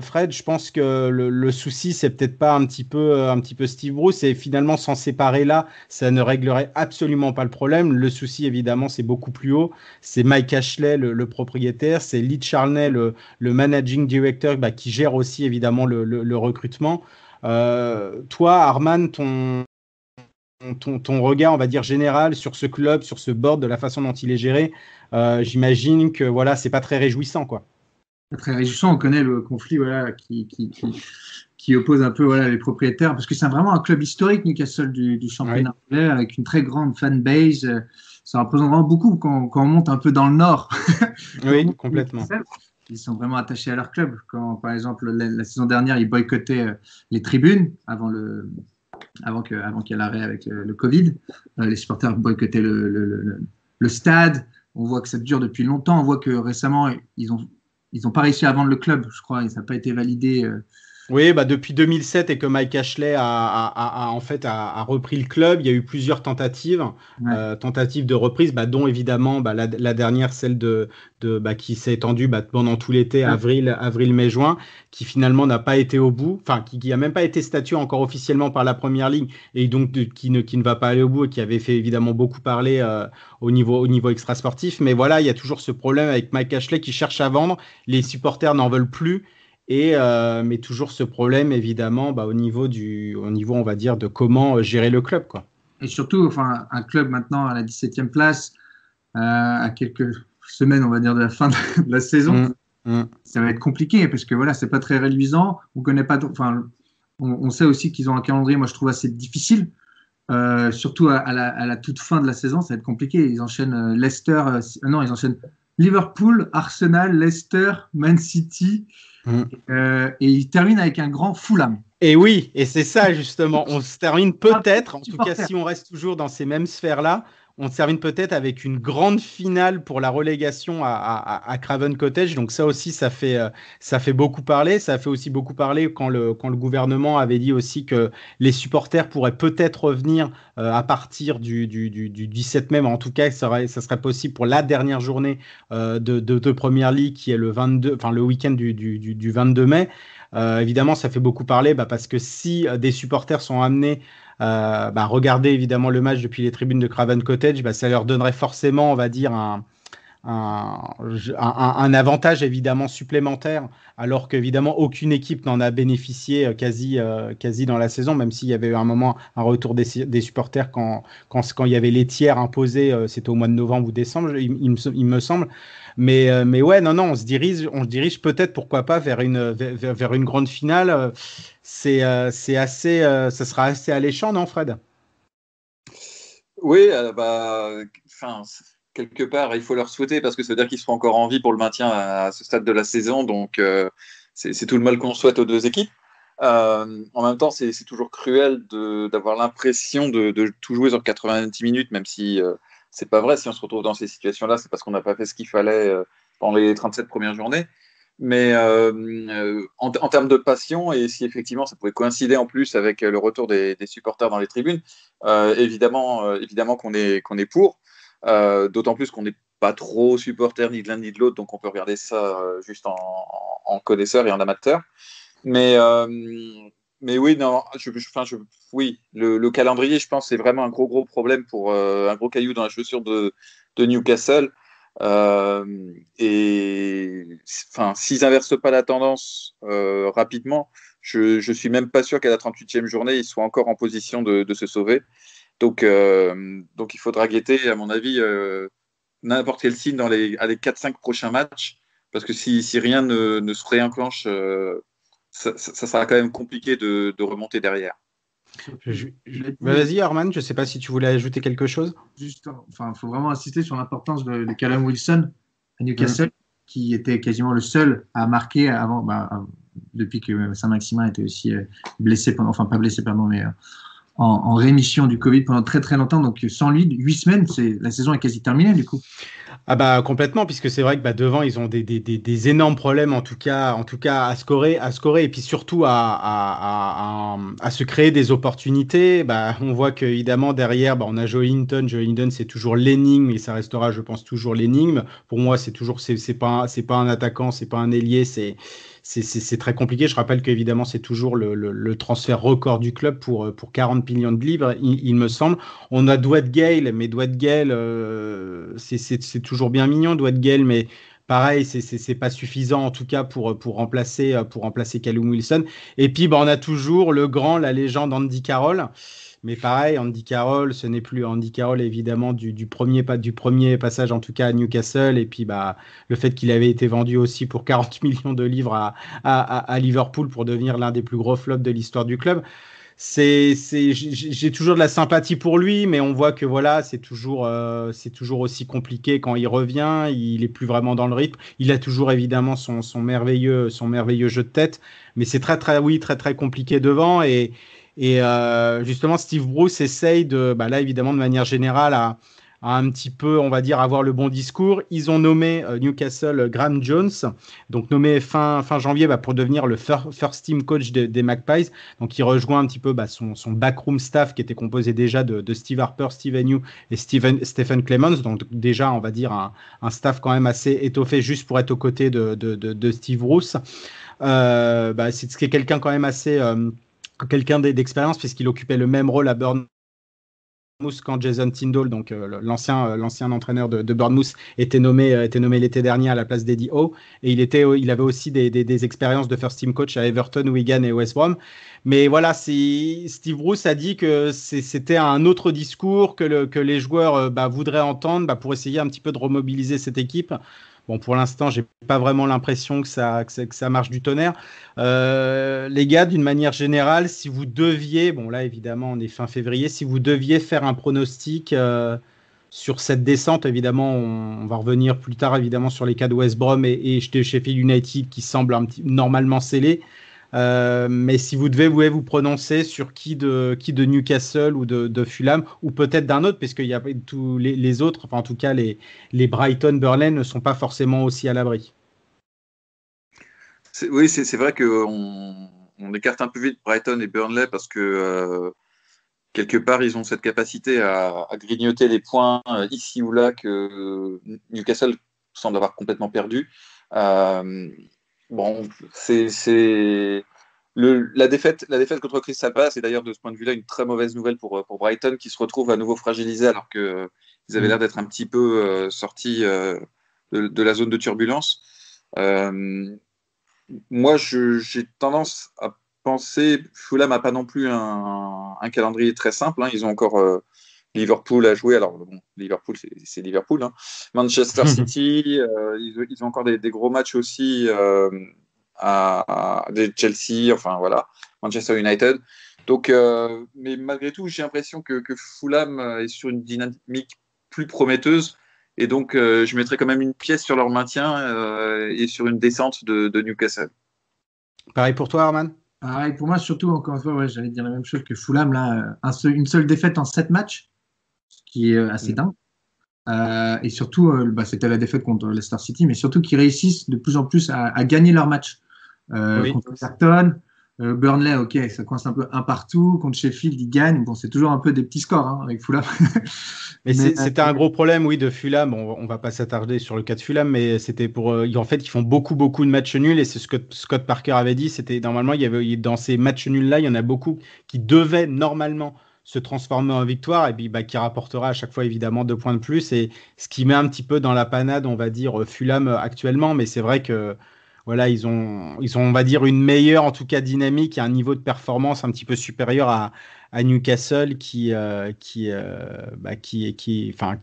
Fred, je pense que le souci, c'est peut-être pas un petit peu Steve Bruce, et finalement s'en séparer là, ça ne réglerait absolument pas le problème. Le souci, évidemment, c'est beaucoup plus haut. C'est Mike Ashley, le propriétaire, c'est Lee Charney, le managing director, qui gère aussi évidemment le recrutement. Toi, Arman, ton regard, on va dire général sur ce club, sur ce board, de la façon dont il est géré, j'imagine que voilà, c'est pas très réjouissant, quoi. Très réjouissant, on connaît le conflit qui oppose un peu les propriétaires, parce que c'est vraiment un club historique, Newcastle, du championnat anglais, avec une très grande fanbase. Ça représente vraiment beaucoup quand on monte un peu dans le nord. Oui, complètement. Ils sont vraiment attachés à leur club. Quand, par exemple, la saison dernière, ils boycottaient les tribunes avant qu'il y ait l'arrêt avec le Covid. Les supporters boycottaient le stade. On voit que ça dure depuis longtemps. On voit que récemment, ils n'ont pas réussi à vendre le club, je crois, et ça n'a pas été validé. Oui, depuis 2007 et que Mike Ashley a repris le club, il y a eu plusieurs tentatives de reprise, dont évidemment la dernière, celle qui s'est étendue pendant tout l'été, avril, mai, juin, qui finalement n'a pas été au bout, enfin qui n'a même pas été statué encore officiellement par la Première Ligue, et donc qui ne va pas aller au bout, et qui avait fait évidemment beaucoup parler au niveau extrasportif. Mais voilà, il y a toujours ce problème avec Mike Ashley qui cherche à vendre, les supporters n'en veulent plus. Mais toujours ce problème, évidemment, au niveau, on va dire, de comment gérer le club, quoi. Et surtout, un club maintenant à la 17e place, à quelques semaines, on va dire, de la fin de la saison, ça va être compliqué parce que voilà, c'est pas très réduisant. On connaît pas, on sait aussi qu'ils ont un calendrier, moi je trouve assez difficile, surtout à la toute fin de la saison, ça va être compliqué. Ils enchaînent ils enchaînent Liverpool, Arsenal, Leicester, Man City. Et il termine avec un grand Fulham. Et oui, et c'est ça justement. On se termine peut-être, en tout cas si on reste toujours dans ces mêmes sphères-là, on se termine peut-être avec une grande finale pour la relégation à Craven Cottage. Donc ça aussi, ça fait beaucoup parler. Ça fait aussi beaucoup parler quand le gouvernement avait dit aussi que les supporters pourraient peut-être revenir à partir du 17 mai. Mais en tout cas, ça serait possible pour la dernière journée de Première Ligue, qui est le week-end du 22 mai. Évidemment, ça fait beaucoup parler parce que si des supporters sont amenés regarder évidemment le match depuis les tribunes de Craven Cottage, ça leur donnerait forcément, on va dire, un avantage évidemment supplémentaire, alors qu'évidemment aucune équipe n'en a bénéficié quasi dans la saison, même s'il y avait eu un moment un retour des supporters quand il y avait les tiers imposés, c'était au mois de novembre ou décembre, il me semble. Mais ouais, non, on se dirige peut-être, pourquoi pas, vers une grande finale. Ça sera assez alléchant, non, Fred? Oui, quelque part, il faut leur souhaiter parce que ça veut dire qu'ils seront encore en vie pour le maintien à ce stade de la saison. Donc, c'est tout le mal qu'on souhaite aux deux équipes. En même temps, c'est toujours cruel d'avoir l'impression de tout jouer sur 90 minutes, même si c'est pas vrai. Si on se retrouve dans ces situations-là, c'est parce qu'on n'a pas fait ce qu'il fallait dans les 37 premières journées. Mais en termes de passion, et si effectivement ça pouvait coïncider en plus avec le retour des supporters dans les tribunes, évidemment qu'on est pour. D'autant plus qu'on n'est pas trop supporter ni de l'un ni de l'autre, donc on peut regarder ça juste en connaisseur et en amateur. Mais oui, non, oui, le calendrier, je pense, c'est vraiment un gros problème pour un gros caillou dans la chaussure de Newcastle. Et enfin, s'ils inversent pas la tendance rapidement, je suis même pas sûr qu'à la 38e journée, ils soient encore en position de se sauver. Donc il faudra guetter, à mon avis, n'importe quel signe dans les 4-5 prochains matchs, parce que si rien ne se réenclenche, ça sera quand même compliqué de remonter derrière. Vas-y, Arman, je ne sais pas si tu voulais ajouter quelque chose. Juste, enfin, faut vraiment insister sur l'importance de Callum Wilson à Newcastle, qui était quasiment le seul à marquer avant, depuis que Saint-Maximin était aussi blessé, enfin pas blessé, pardon, mais en rémission du Covid pendant très très longtemps. Donc sans lui, 8 semaines, la saison est quasi terminée du coup. Ah bah complètement, puisque c'est vrai que devant ils ont des énormes problèmes en tout cas à scorer et puis surtout à se créer des opportunités. On voit que évidemment derrière on a Joe Linton c'est toujours l'énigme et ça restera je pense toujours l'énigme. Pour moi c'est pas un attaquant, c'est pas un ailier, c'est très compliqué. Je rappelle qu'évidemment, c'est toujours le transfert record du club pour 40 millions de livres, il me semble. On a Dwight Gale, mais Dwight Gale, c'est toujours bien mignon, Dwight Gale, mais pareil, c'est pas suffisant en tout cas pour remplacer Callum Wilson. Et puis, on a toujours la légende Andy Carroll. Mais pareil, Andy Carroll, ce n'est plus Andy Carroll évidemment du premier passage en tout cas à Newcastle, et puis le fait qu'il avait été vendu aussi pour 40 millions de livres à Liverpool pour devenir l'un des plus gros flops de l'histoire du club. J'ai toujours de la sympathie pour lui, mais on voit que voilà, c'est toujours aussi compliqué quand il revient. Il est plus vraiment dans le rythme. Il a toujours évidemment son merveilleux jeu de tête, mais c'est très très compliqué devant. Et justement, Steve Bruce essaye là évidemment de manière générale à un petit peu, on va dire, avoir le bon discours. Ils ont nommé Newcastle Graham Jones, donc nommé fin janvier pour devenir le first team coach des Magpies. Donc il rejoint un petit peu son backroom staff qui était composé déjà de Steve Harper, Steve Agnew et Stephen Clemens. Donc déjà, on va dire un staff quand même assez étoffé juste pour être aux côtés de Steve Bruce. C'est quelqu'un quand même assez... quelqu'un d'expérience puisqu'il occupait le même rôle à Bournemouth quand Jason Tindall, donc l'ancien entraîneur de Bournemouth, était nommé l'été dernier à la place d'Eddie Howe, et il avait aussi des expériences de first team coach à Everton, Wigan et West Brom. Mais voilà, Steve Bruce a dit que c'était un autre discours que les joueurs voudraient entendre pour essayer un petit peu de remobiliser cette équipe. Bon, pour l'instant, j'ai pas vraiment l'impression que ça marche du tonnerre. Les gars, d'une manière générale, si vous deviez, là évidemment on est fin février, si vous deviez faire un pronostic sur cette descente, évidemment on va revenir plus tard évidemment sur les cas de West Brom et Sheffield United qui semblent normalement scellés. Mais si vous devez vous prononcer sur qui de Newcastle ou de Fulham ou peut-être d'un autre, parce qu'il y a tous les autres, enfin en tout cas les Brighton, Burnley ne sont pas forcément aussi à l'abri. Oui, c'est vrai qu'on écarte un peu vite Brighton et Burnley parce que quelque part ils ont cette capacité à grignoter les points ici ou là que Newcastle semble avoir complètement perdu. La défaite contre Crystal Palace est d'ailleurs de ce point de vue-là une très mauvaise nouvelle pour Brighton qui se retrouve à nouveau fragilisé alors qu'ils avaient l'air d'être un petit peu sortis de la zone de turbulence. Moi, j'ai tendance à penser Fulham n'a pas non plus un calendrier très simple. Ils ont encore Liverpool à jouer. Alors, Liverpool, c'est Liverpool. Manchester City, ils ont encore des gros matchs aussi des Chelsea, enfin voilà, Manchester United. Donc, mais malgré tout, j'ai l'impression que Fulham est sur une dynamique plus prometteuse. Et donc, je mettrais quand même une pièce sur leur maintien et sur une descente de Newcastle. Pareil pour toi, Arman? Pareil, pour moi, surtout, encore une fois, ouais, j'allais dire la même chose que Fulham, là, une seule défaite en 7 matchs, ce qui est assez dingue. Et surtout, c'était la défaite contre Leicester City, mais surtout qu'ils réussissent de plus en plus à gagner leurs matchs. Oui. Contre Everton, Burnley, ok, ça coince un peu un partout. Contre Sheffield, ils gagnent. Bon, c'est toujours un peu des petits scores hein, avec Fulham. Mais c'était un gros problème, oui, de Fulham. On va pas s'attarder sur le cas de Fulham, mais c'était pour. En fait, ils font beaucoup de matchs nuls, et c'est ce que Scott Parker avait dit. C'était normalement, dans ces matchs nuls-là, il y en a beaucoup qui devaient normalement se transformer en victoire, et puis qui rapportera à chaque fois évidemment 2 points de plus, et ce qui met un petit peu dans la panade, on va dire, Fulham actuellement. Mais c'est vrai que voilà, ils ont, on va dire, une meilleure, en tout cas, dynamique et un niveau de performance un petit peu supérieur à Newcastle qui a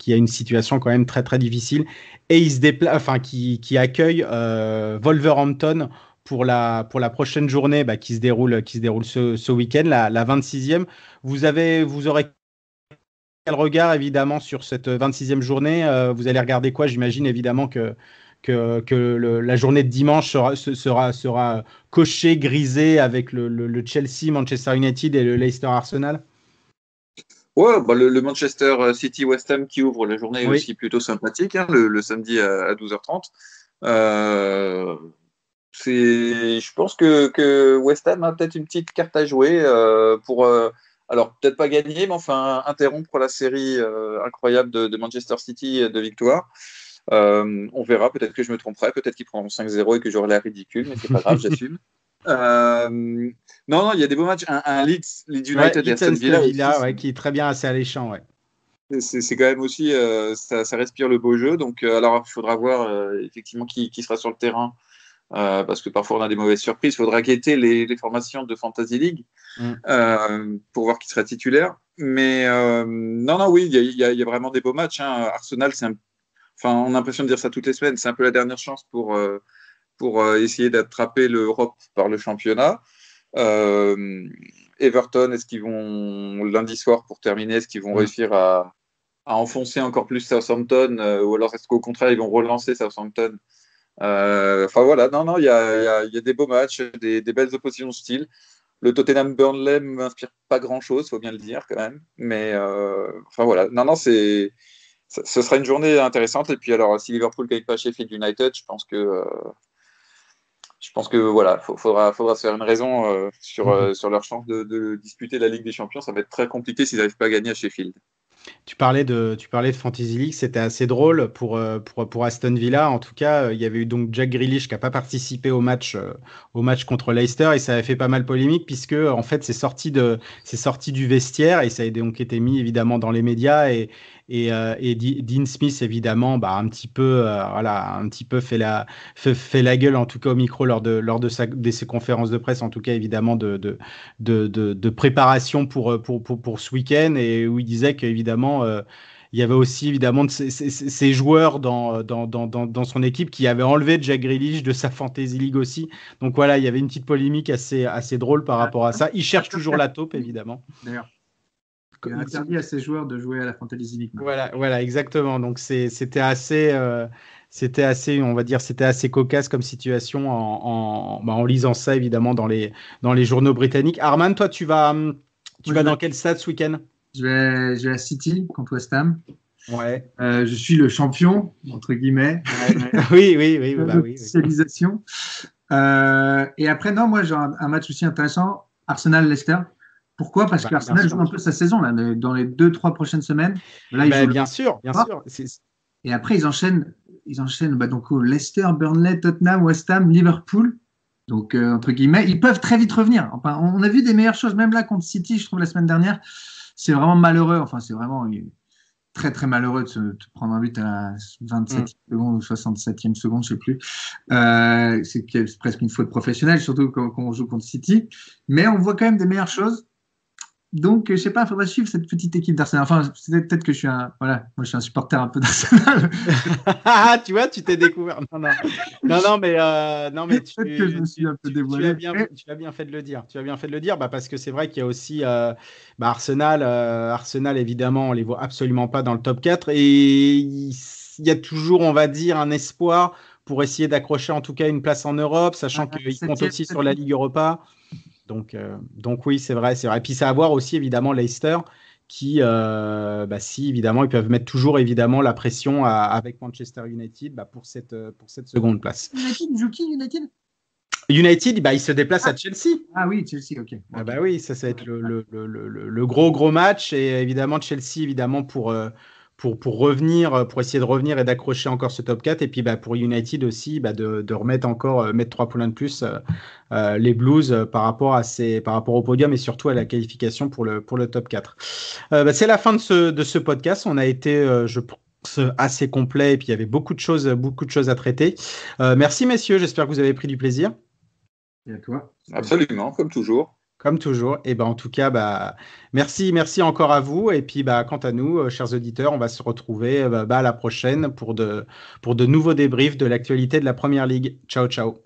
une situation quand même très très difficile, et qui accueille Wolverhampton pour la prochaine journée qui se déroule ce week-end, la 26e. Vous aurez quel regard évidemment sur cette 26e journée? Vous allez regarder quoi? J'imagine évidemment que la journée de dimanche sera cochée, grisée avec le Chelsea, Manchester United et le Leicester Arsenal. Ouais, le Manchester City West Ham qui ouvre la journée est aussi plutôt sympathique, hein, le samedi à 12h30. Je pense que West Ham a peut-être une petite carte à jouer pour, alors peut-être pas gagner, mais enfin interrompre la série incroyable de Manchester City de victoire. On verra, peut-être que je me tromperai, peut-être qu'ils prendront 5-0 et que j'aurai l'air ridicule, mais c'est pas grave, j'assume. Non, il y a des beaux matchs. Un Leeds United et Aston Villa qui est très bien, assez alléchant. Ouais. C'est quand même aussi, ça respire le beau jeu. Donc, alors, il faudra voir effectivement qui sera sur le terrain, parce que parfois on a des mauvaises surprises. Il faudra guetter les formations de Fantasy League pour voir qui sera titulaire. Mais non, oui, il y a vraiment des beaux matchs. Hein. Arsenal, on a l'impression de dire ça toutes les semaines. C'est un peu la dernière chance pour essayer d'attraper l'Europe par le championnat. Everton, est-ce qu'ils vont, lundi soir pour terminer, est-ce qu'ils vont réussir à enfoncer encore plus Southampton, ou alors est-ce qu'au contraire ils vont relancer Southampton? Voilà, non, il y a des beaux matchs, des belles oppositions de style. Le Tottenham Burnley ne m'inspire pas grand-chose, il faut bien le dire quand même. Mais voilà, non, ce sera une journée intéressante. Et puis alors, si Liverpool ne gagne pas Sheffield United, je pense que voilà, faudra se faire une raison sur leur chance de disputer la Ligue des Champions. Ça va être très compliqué s'ils n'arrivent pas à gagner à Sheffield. Tu parlais de Fantasy League, c'était assez drôle pour Aston Villa. En tout cas, il y avait eu donc Jack Grealish qui n'a pas participé au match contre Leicester, et ça avait fait pas mal polémique puisque en fait c'est sorti du vestiaire, et ça a donc été mis évidemment dans les médias, et Dean Smith évidemment un petit peu fait la gueule, en tout cas au micro lors de ses conférences de presse, en tout cas évidemment de préparation pour ce week-end, et où il disait qu'évidemment il y avait aussi évidemment ces joueurs dans son équipe qui avaient enlevé Jack Grealish de sa Fantasy League aussi. Donc voilà, il y avait une petite polémique assez drôle par rapport à ça. Il cherche toujours la taupe évidemment. D'ailleurs, il a interdit à ses joueurs de jouer à la Fantasy League. Voilà, exactement. Donc c'était assez, on va dire, c'était assez cocasse comme situation en lisant ça évidemment dans les journaux britanniques. Arman, toi, tu vas dans quel stade ce week-end? Je vais à City contre West Ham. Ouais. Je suis le champion, entre guillemets. Oui. Spécialisation. Et après, non, moi, j'ai un match aussi intéressant, Arsenal-Leicester. Pourquoi? Parce qu'Arsenal joue un peu sa saison là, dans les 2-3 prochaines semaines. Là, bien sûr. Et après, ils enchaînent donc Leicester, Burnley, Tottenham, West Ham, Liverpool. Donc, entre guillemets, ils peuvent très vite revenir. Enfin, on a vu des meilleures choses, même là contre City, je trouve, la semaine dernière. C'est vraiment malheureux. Enfin, c'est vraiment très, très malheureux de se prendre un but à la 27e seconde ou 67e seconde, je ne sais plus. C'est presque une faute professionnelle, surtout quand on joue contre City. Mais on voit quand même des meilleures choses. Donc, je ne sais pas, il faudra suivre cette petite équipe d'Arsenal. Enfin, peut-être que je suis moi, je suis un supporter un peu d'Arsenal. Tu vois, tu t'es découvert. Non, mais peut-être que je me suis un peu dévoilé. Tu as bien fait de le dire. Parce que c'est vrai qu'il y a aussi Arsenal, évidemment, on les voit absolument pas dans le top 4, et il y a toujours, on va dire, un espoir pour essayer d'accrocher en tout cas une place en Europe, sachant qu'ils comptent aussi sur la Ligue Europa. Donc oui, c'est vrai. Et puis ça va voir aussi évidemment Leicester qui, si évidemment, ils peuvent mettre toujours évidemment la pression avec Manchester United pour cette seconde place. United joue qui, United ? United, il se déplace à Chelsea. Ah oui, Chelsea, ok. Oui, ça va être le gros match. Et évidemment, Chelsea, évidemment, pour revenir, pour essayer de revenir et d'accrocher encore ce top 4. Et puis pour United aussi, de remettre encore, mettre 3 points de plus les Blues par rapport au podium et surtout à la qualification pour le top 4. C'est la fin de ce podcast. On a été, je pense, assez complet et puis il y avait beaucoup de choses à traiter. Merci messieurs, j'espère que vous avez pris du plaisir. Et à toi. Absolument, comme toujours. Comme toujours. Et en tout cas, merci encore à vous. Et puis, quant à nous, chers auditeurs, on va se retrouver à la prochaine pour de nouveaux débriefs de l'actualité de la Première Ligue. Ciao, ciao.